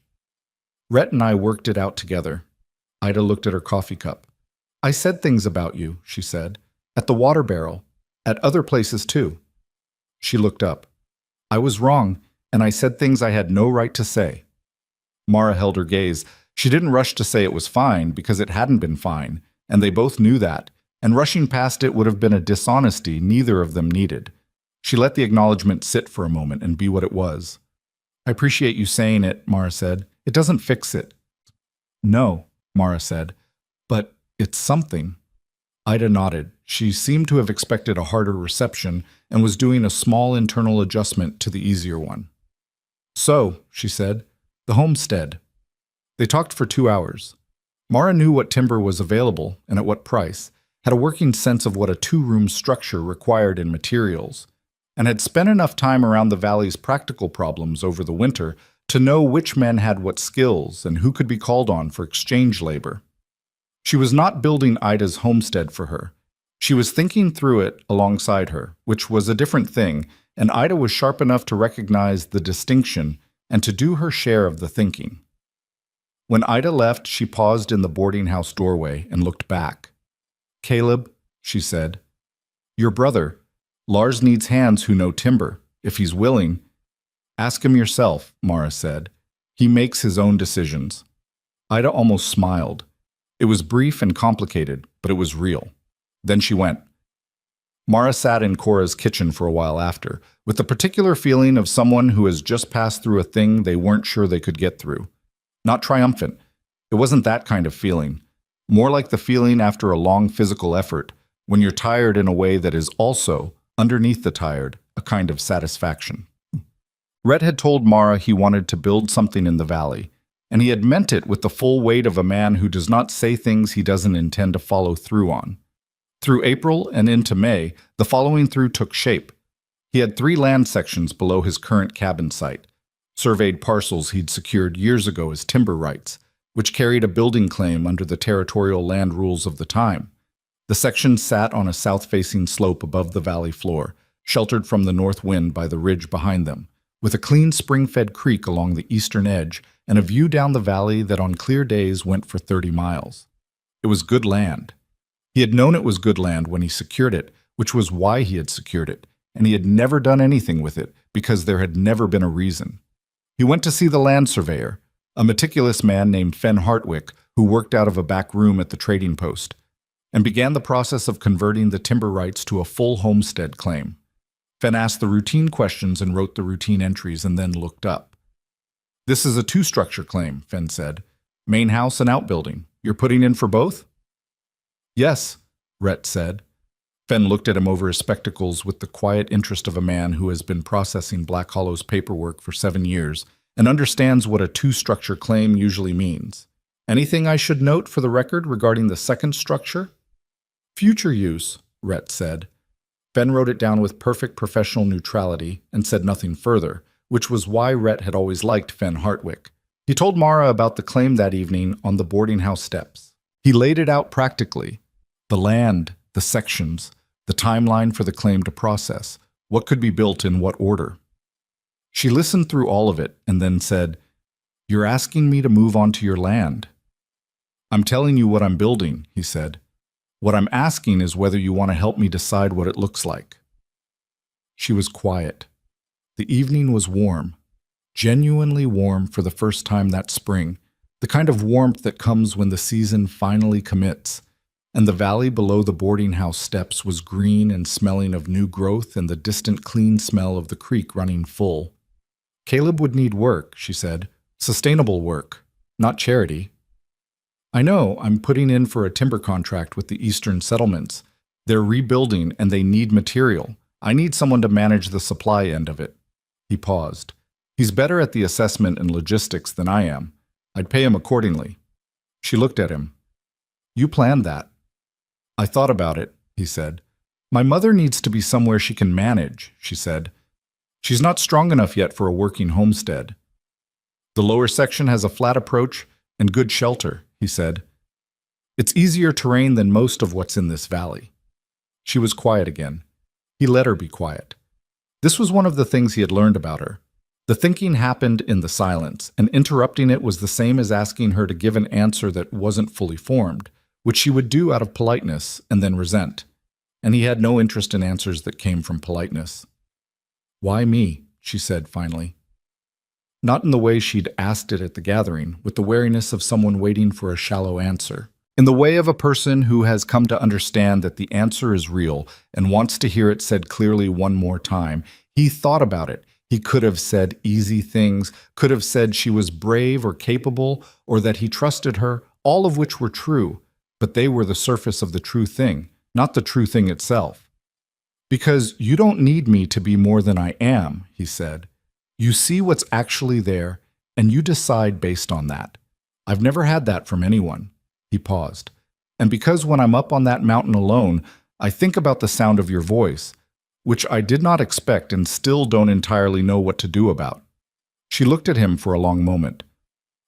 "Rhett and I worked it out together." Ida looked at her coffee cup. "I said things about you," she said. "At the water barrel. At other places too." She looked up. "I was wrong, and I said things I had no right to say." Mara held her gaze. She didn't rush to say it was fine, because it hadn't been fine, and they both knew that, and rushing past it would have been a dishonesty neither of them needed. She let the acknowledgement sit for a moment and be what it was. "I appreciate you saying it," Mara said. "It doesn't fix it." "No," Mara said, "but it's something." Ida nodded. She seemed to have expected a harder reception and was doing a small internal adjustment to the easier one. "So," she said, "the homestead." They talked for 2 hours. Mara knew what timber was available and at what price, had a working sense of what a 2-room structure required in materials, and had spent enough time around the valley's practical problems over the winter to know which men had what skills and who could be called on for exchange labor. She was not building Ida's homestead for her. She was thinking through it alongside her, which was a different thing, and Ida was sharp enough to recognize the distinction and to do her share of the thinking. When Ida left, she paused in the boarding house doorway and looked back. "Caleb," she said, "your brother, Lars needs hands who know timber, if he's willing." "Ask him yourself," Mara said. "He makes his own decisions." Ida almost smiled. It was brief and complicated, but it was real. Then she went. Mara sat in Cora's kitchen for a while after, with the particular feeling of someone who has just passed through a thing they weren't sure they could get through. Not triumphant. It wasn't that kind of feeling. More like the feeling after a long physical effort, when you're tired in a way that is also, underneath the tired, a kind of satisfaction. Rhett had told Mara he wanted to build something in the valley, and he had meant it with the full weight of a man who does not say things he doesn't intend to follow through on. Through April and into May, the following through took shape. He had 3 land sections below his current cabin site, surveyed parcels he'd secured years ago as timber rights, which carried a building claim under the territorial land rules of the time. The sections sat on a south-facing slope above the valley floor, sheltered from the north wind by the ridge behind them, with a clean spring-fed creek along the eastern edge and a view down the valley that on clear days went for 30 miles. It was good land. He had known it was good land when he secured it, which was why he had secured it, and he had never done anything with it because there had never been a reason. He went to see the land surveyor, a meticulous man named Fen Hartwick who worked out of a back room at the trading post, and began the process of converting the timber rights to a full homestead claim. Fen asked the routine questions and wrote the routine entries and then looked up. "This is a 2-structure claim," Fen said. "Main house and outbuilding. You're putting in for both?" "Yes," Rhett said. Fen looked at him over his spectacles with the quiet interest of a man who has been processing Black Hollow's paperwork for 7 years and understands what a 2-structure claim usually means. "Anything I should note for the record regarding the second structure?" "Future use," Rhett said. Fen wrote it down with perfect professional neutrality and said nothing further, which was why Rhett had always liked Fen Hartwick. He told Mara about the claim that evening on the boarding house steps. He laid it out practically. The land, the sections, the timeline for the claim to process, what could be built in what order. She listened through all of it and then said, "You're asking me to move onto your land." "I'm telling you what I'm building," he said. "What I'm asking is whether you want to help me decide what it looks like." She was quiet. The evening was warm, genuinely warm for the first time that spring, the kind of warmth that comes when the season finally commits, and the valley below the boarding house steps was green and smelling of new growth and the distant clean smell of the creek running full. "Caleb would need work," she said. "Sustainable work, not charity." "I know, I'm putting in for a timber contract with the Eastern settlements. They're rebuilding and they need material. I need someone to manage the supply end of it." He paused. "He's better at the assessment and logistics than I am. I'd pay him accordingly." She looked at him. "You planned that." "I thought about it," he said. "My mother needs to be somewhere she can manage," she said. "She's not strong enough yet for a working homestead." "The lower section has a flat approach and good shelter," he said. "It's easier terrain than most of what's in this valley." She was quiet again. He let her be quiet. This was one of the things he had learned about her. The thinking happened in the silence, and interrupting it was the same as asking her to give an answer that wasn't fully formed, which she would do out of politeness and then resent. And he had no interest in answers that came from politeness. "Why me?" she said finally. Not in the way she'd asked it at the gathering, with the wariness of someone waiting for a shallow answer. In the way of a person who has come to understand that the answer is real and wants to hear it said clearly one more time. He thought about it. He could have said easy things, could have said she was brave or capable, or that he trusted her, all of which were true. But they were the surface of the true thing, not the true thing itself. "Because you don't need me to be more than I am," he said. "You see what's actually there, and you decide based on that. I've never had that from anyone." He paused. "And because when I'm up on that mountain alone, I think about the sound of your voice, which I did not expect and still don't entirely know what to do about." She looked at him for a long moment.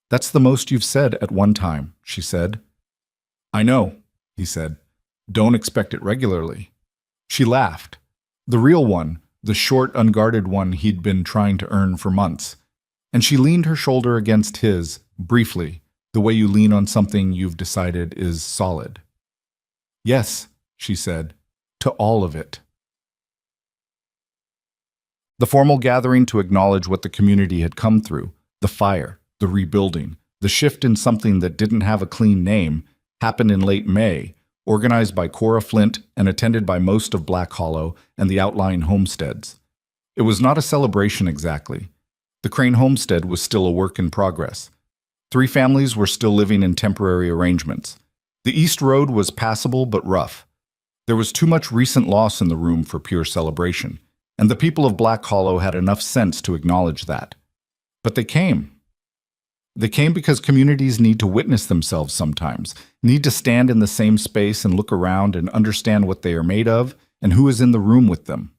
"That's the most you've said at one time," she said. "I know," he said. "Don't expect it regularly." She laughed. The real one, the short, unguarded one he'd been trying to earn for months. And she leaned her shoulder against his, briefly, the way you lean on something you've decided is solid. "Yes," she said, "to all of it." The formal gathering to acknowledge what the community had come through, the fire, the rebuilding, the shift in something that didn't have a clean name, happened in late May, organized by Cora Flint and attended by most of Black Hollow and the outlying homesteads. It was not a celebration exactly. The Crane homestead was still a work in progress. 3 families were still living in temporary arrangements. The East Road was passable but rough. There was too much recent loss in the room for pure celebration, and the people of Black Hollow had enough sense to acknowledge that. But they came. They came because communities need to witness themselves sometimes, need to stand in the same space and look around and understand what they are made of and who is in the room with them.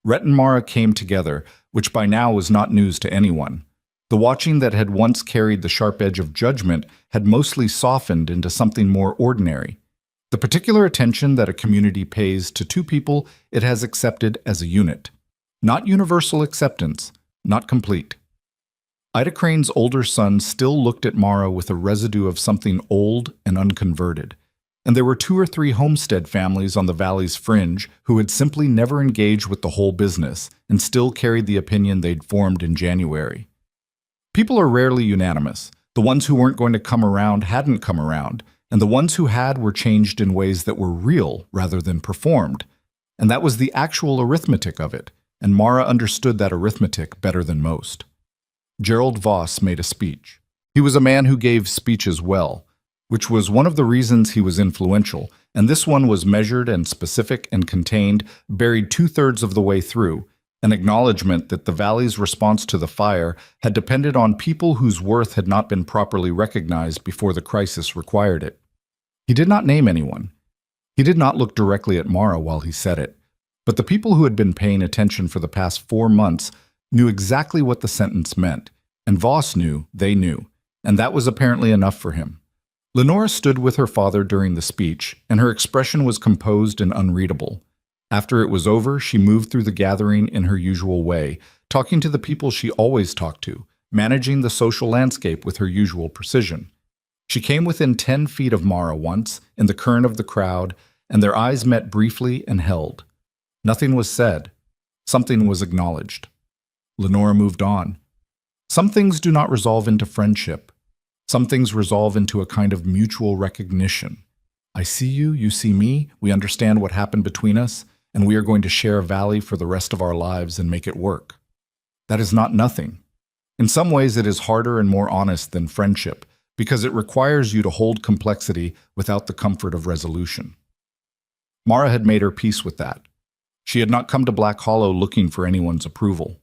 Rhett and Mara came together, which by now was not news to anyone. The watching that had once carried the sharp edge of judgment had mostly softened into something more ordinary. The particular attention that a community pays to 2 people it has accepted as a unit. Not universal acceptance, not complete. Ida Crane's older son still looked at Mara with a residue of something old and unconverted, and there were 2 or 3 homestead families on the valley's fringe who had simply never engaged with the whole business and still carried the opinion they'd formed in January. People are rarely unanimous. The ones who weren't going to come around hadn't come around, and the ones who had were changed in ways that were real rather than performed. And that was the actual arithmetic of it, and Mara understood that arithmetic better than most. Gerald Voss made a speech. He was a man who gave speeches well, which was one of the reasons he was influential, and this one was measured and specific and contained, buried 2/3 of the way through, an acknowledgement that the valley's response to the fire had depended on people whose worth had not been properly recognized before the crisis required it. He did not name anyone. He did not look directly at Mara while he said it, but the people who had been paying attention for the past 4 months knew exactly what the sentence meant, and Voss knew they knew, and that was apparently enough for him. Lenora stood with her father during the speech, and her expression was composed and unreadable. After it was over, she moved through the gathering in her usual way, talking to the people she always talked to, managing the social landscape with her usual precision. She came within 10 feet of Mara once, in the current of the crowd, and their eyes met briefly and held. Nothing was said. Something was acknowledged. Lenora moved on. Some things do not resolve into friendship. Some things resolve into a kind of mutual recognition. I see you, you see me, we understand what happened between us, and we are going to share a valley for the rest of our lives and make it work. That is not nothing. In some ways it is harder and more honest than friendship, because it requires you to hold complexity without the comfort of resolution. Mara had made her peace with that. She had not come to Black Hollow looking for anyone's approval.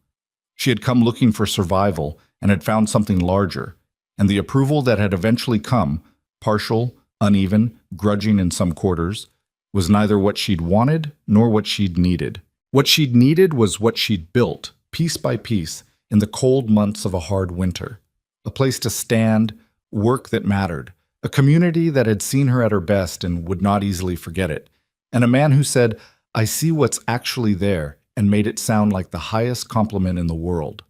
She had come looking for survival and had found something larger, and the approval that had eventually come, partial, uneven, grudging in some quarters, was neither what she'd wanted nor what she'd needed. What she'd needed was what she'd built, piece by piece, in the cold months of a hard winter. A place to stand, work that mattered, a community that had seen her at her best and would not easily forget it, and a man who said, "I see what's actually there," and made it sound like the highest compliment in the world.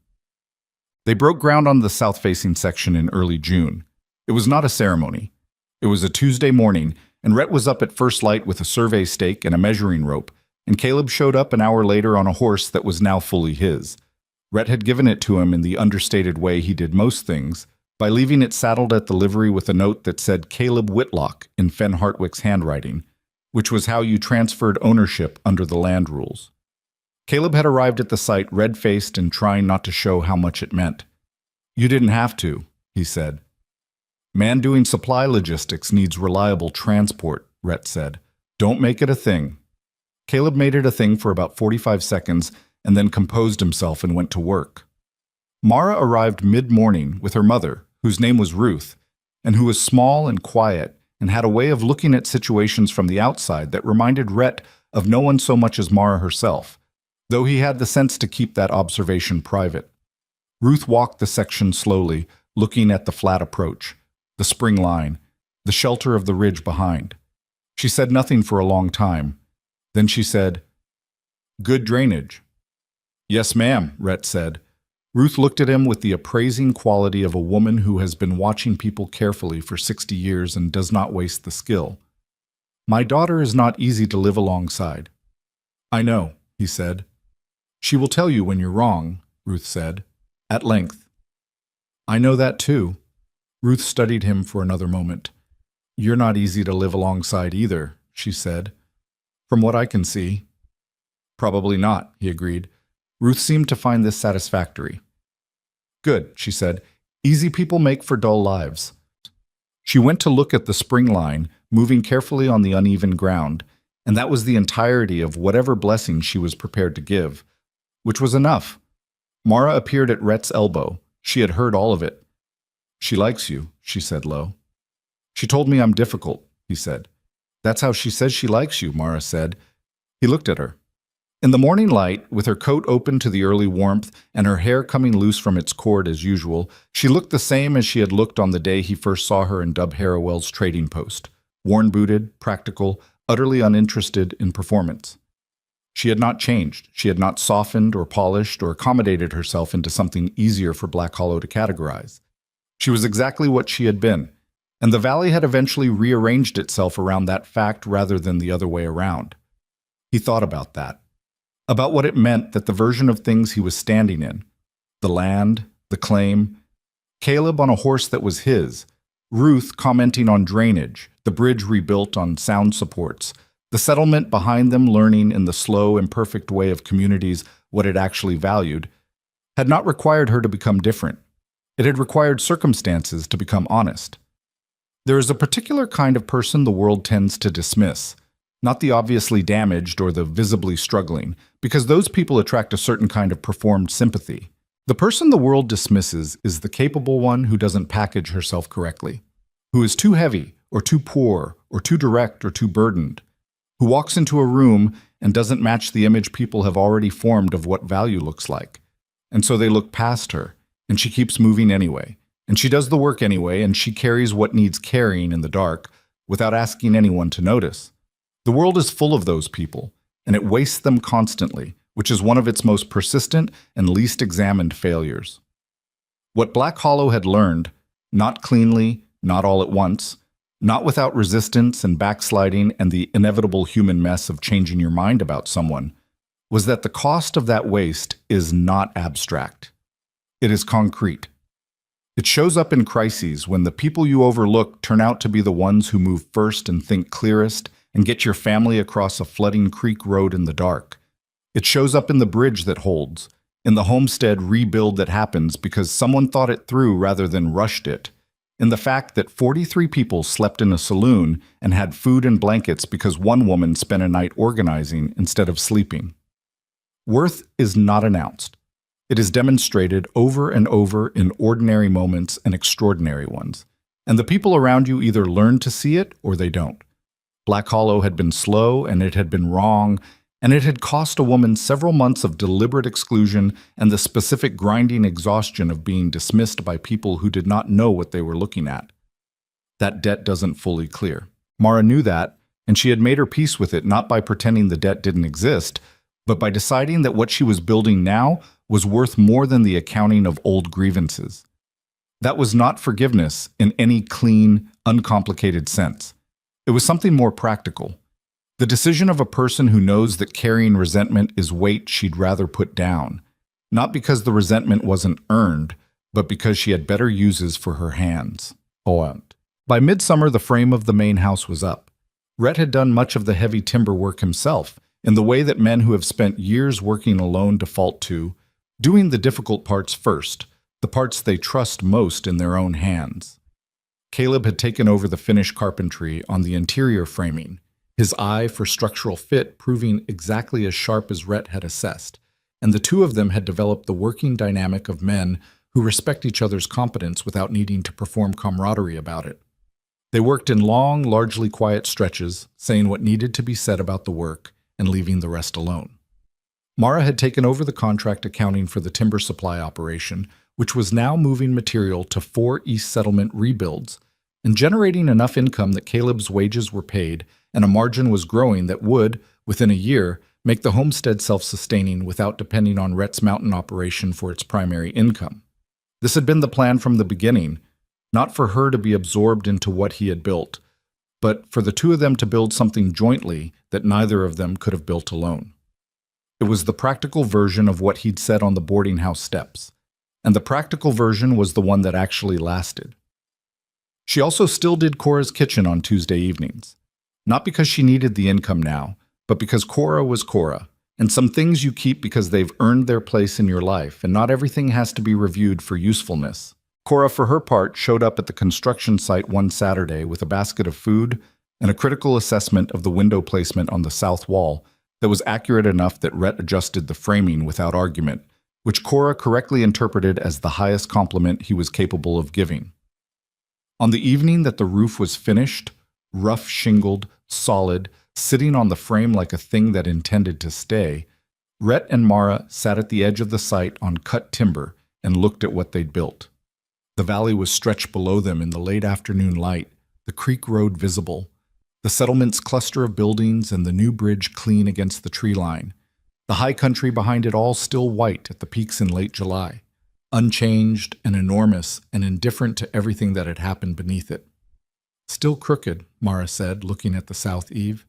They broke ground on the south-facing section in early June. It was not a ceremony. It was a Tuesday morning, and Rhett was up at first light with a survey stake and a measuring rope, and Caleb showed up an hour later on a horse that was now fully his. Rhett had given it to him in the understated way he did most things, by leaving it saddled at the livery with a note that said Caleb Whitlock in Fen Hartwick's handwriting, which was how you transferred ownership under the land rules. Caleb had arrived at the site red-faced and trying not to show how much it meant. "You didn't have to," he said. "Man doing supply logistics needs reliable transport," Rhett said. "Don't make it a thing." Caleb made it a thing for about 45 seconds and then composed himself and went to work. Mara arrived mid-morning with her mother, whose name was Ruth, and who was small and quiet and had a way of looking at situations from the outside that reminded Rhett of no one so much as Mara herself, though he had the sense to keep that observation private. Ruth walked the section slowly, looking at the flat approach, the spring line, the shelter of the ridge behind. She said nothing for a long time. Then she said, "Good drainage." Yes, ma'am, Rhett said. Ruth looked at him with the appraising quality of a woman who has been watching people carefully for 60 years and does not waste the skill. My daughter is not easy to live alongside. I know, he said. She will tell you when you're wrong, Ruth said, at length. I know that too. Ruth studied him for another moment. You're not easy to live alongside either, she said. From what I can see. Probably not, he agreed. Ruth seemed to find this satisfactory. Good, she said. Easy people make for dull lives. She went to look at the spring line, moving carefully on the uneven ground, and that was the entirety of whatever blessing she was prepared to give, which was enough. Mara appeared at Rhett's elbow. She had heard all of it. She likes you, she said low. She told me I'm difficult, he said. That's how she says she likes you, Mara said. He looked at her. In the morning light, with her coat open to the early warmth and her hair coming loose from its cord as usual, she looked the same as she had looked on the day he first saw her in Dub Harrowell's trading post, worn-booted, practical, utterly uninterested in performance. She had not changed. She had not softened or polished or accommodated herself into something easier for Black Hollow to categorize. She was exactly what she had been, and the valley had eventually rearranged itself around that fact rather than the other way around. He thought about that. About what it meant that the version of things he was standing in, the land, the claim, Caleb on a horse that was his, Ruth commenting on drainage, the bridge rebuilt on sound supports, the settlement behind them learning in the slow, imperfect way of communities what it actually valued, had not required her to become different. It had required circumstances to become honest. There is a particular kind of person the world tends to dismiss, not the obviously damaged or the visibly struggling, because those people attract a certain kind of performed sympathy. The person the world dismisses is the capable one who doesn't package herself correctly, who is too heavy or too poor or too direct or too burdened, who walks into a room and doesn't match the image people have already formed of what value looks like. And so they look past her, and she keeps moving anyway, and she does the work anyway, and she carries what needs carrying in the dark without asking anyone to notice. The world is full of those people, and it wastes them constantly, which is one of its most persistent and least examined failures. What Black Hollow had learned, not cleanly, not all at once, not without resistance and backsliding and the inevitable human mess of changing your mind about someone, was that the cost of that waste is not abstract. It is concrete. It shows up in crises when the people you overlook turn out to be the ones who move first and think clearest and get your family across a flooding creek road in the dark. It shows up in the bridge that holds, in the homestead rebuild that happens because someone thought it through rather than rushed it, in the fact that 43 people slept in a saloon and had food and blankets because one woman spent a night organizing instead of sleeping. Worth is not announced. It is demonstrated over and over in ordinary moments and extraordinary ones, and the people around you either learn to see it or they don't. Black Hollow had been slow, and it had been wrong, and it had cost a woman several months of deliberate exclusion and the specific grinding exhaustion of being dismissed by people who did not know what they were looking at. That debt doesn't fully clear. Mara knew that, and she had made her peace with it not by pretending the debt didn't exist, but by deciding that what she was building now was worth more than the accounting of old grievances. That was not forgiveness in any clean, uncomplicated sense. It was something more practical. The decision of a person who knows that carrying resentment is weight she'd rather put down, not because the resentment wasn't earned, but because she had better uses for her hands. By midsummer, the frame of the main house was up. Rhett had done much of the heavy timber work himself, in the way that men who have spent years working alone default to, doing the difficult parts first, the parts they trust most in their own hands. Caleb had taken over the finished carpentry on the interior framing, his eye for structural fit proving exactly as sharp as Rhett had assessed, and the two of them had developed the working dynamic of men who respect each other's competence without needing to perform camaraderie about it. They worked in long, largely quiet stretches, saying what needed to be said about the work and leaving the rest alone. Mara had taken over the contract accounting for the timber supply operation, which was now moving material to 4 East Settlement rebuilds and generating enough income that Caleb's wages were paid and a margin was growing that would, within a year, make the homestead self-sustaining without depending on Rhett's mountain operation for its primary income. This had been the plan from the beginning, not for her to be absorbed into what he had built, but for the two of them to build something jointly that neither of them could have built alone. It was the practical version of what he'd said on the boarding house steps, and the practical version was the one that actually lasted. She also still did Cora's kitchen on Tuesday evenings, not because she needed the income now, but because Cora was Cora, and some things you keep because they've earned their place in your life, and not everything has to be reviewed for usefulness. Cora, for her part, showed up at the construction site one Saturday with a basket of food and a critical assessment of the window placement on the south wall that was accurate enough that Rhett adjusted the framing without argument, which Cora correctly interpreted as the highest compliment he was capable of giving. On the evening that the roof was finished, rough shingled, solid, sitting on the frame like a thing that intended to stay, Rhett and Mara sat at the edge of the site on cut timber and looked at what they'd built. The valley was stretched below them in the late afternoon light, the creek road visible, the settlement's cluster of buildings and the new bridge clean against the tree line, the high country behind it all still white at the peaks in late July, unchanged and enormous and indifferent to everything that had happened beneath it. "Still crooked," Mara said, looking at the south eave.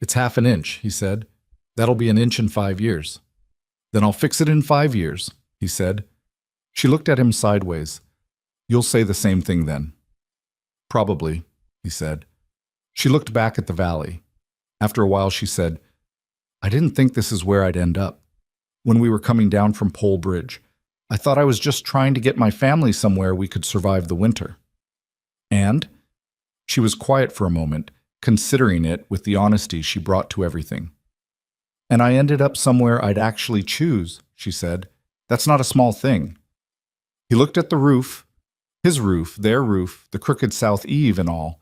"It's half an inch," he said. "That'll be an inch in 5 years." "Then I'll fix it in 5 years," he said. She looked at him sideways. "You'll say the same thing then." "Probably," he said. She looked back at the valley. After a while she said, "I didn't think this is where I'd end up. When we were coming down from Pole Bridge, I thought I was just trying to get my family somewhere we could survive the winter." "And?" She was quiet for a moment, considering it with the honesty she brought to everything. "And I ended up somewhere I'd actually choose," she said. "That's not a small thing." He looked at the roof, his roof, their roof, the crooked south eave and all,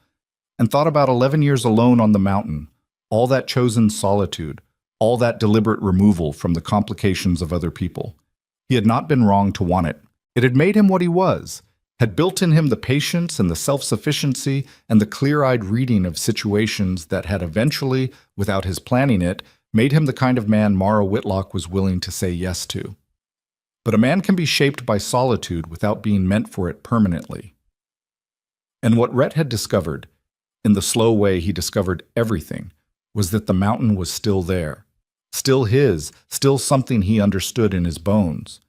and thought about 11 years alone on the mountain, all that chosen solitude, all that deliberate removal from the complications of other people. He had not been wrong to want it. It had made him what he was, had built in him the patience and the self-sufficiency and the clear-eyed reading of situations that had eventually, without his planning it, made him the kind of man Mara Whitlock was willing to say yes to. But a man can be shaped by solitude without being meant for it permanently. And what Rhett had discovered, in the slow way he discovered everything, was that the mountain was still there, still his, still something he understood in his bones.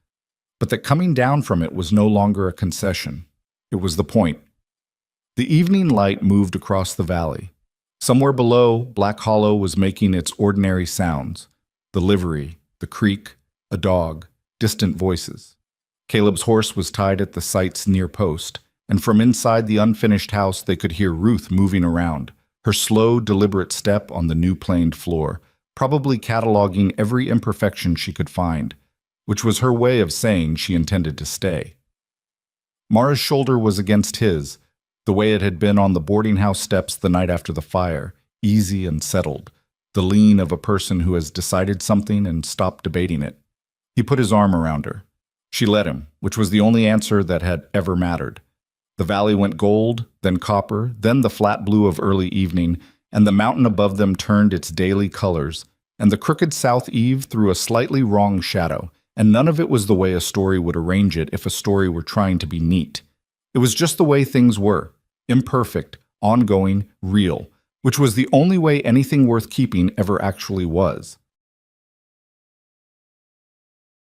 But that coming down from it was no longer a concession. It was the point. The evening light moved across the valley. Somewhere below, Black Hollow was making its ordinary sounds. The livery, the creek, a dog, distant voices. Caleb's horse was tied at the site's near post, and from inside the unfinished house they could hear Ruth moving around, her slow, deliberate step on the new planed floor, probably cataloging every imperfection she could find, which was her way of saying she intended to stay. Mara's shoulder was against his, the way it had been on the boarding house steps the night after the fire, easy and settled, the lean of a person who has decided something and stopped debating it. He put his arm around her. She let him, which was the only answer that had ever mattered. The valley went gold, then copper, then the flat blue of early evening, and the mountain above them turned its daily colors, and the crooked south eave threw a slightly wrong shadow, and none of it was the way a story would arrange it if a story were trying to be neat. It was just the way things were, imperfect, ongoing, real, which was the only way anything worth keeping ever actually was.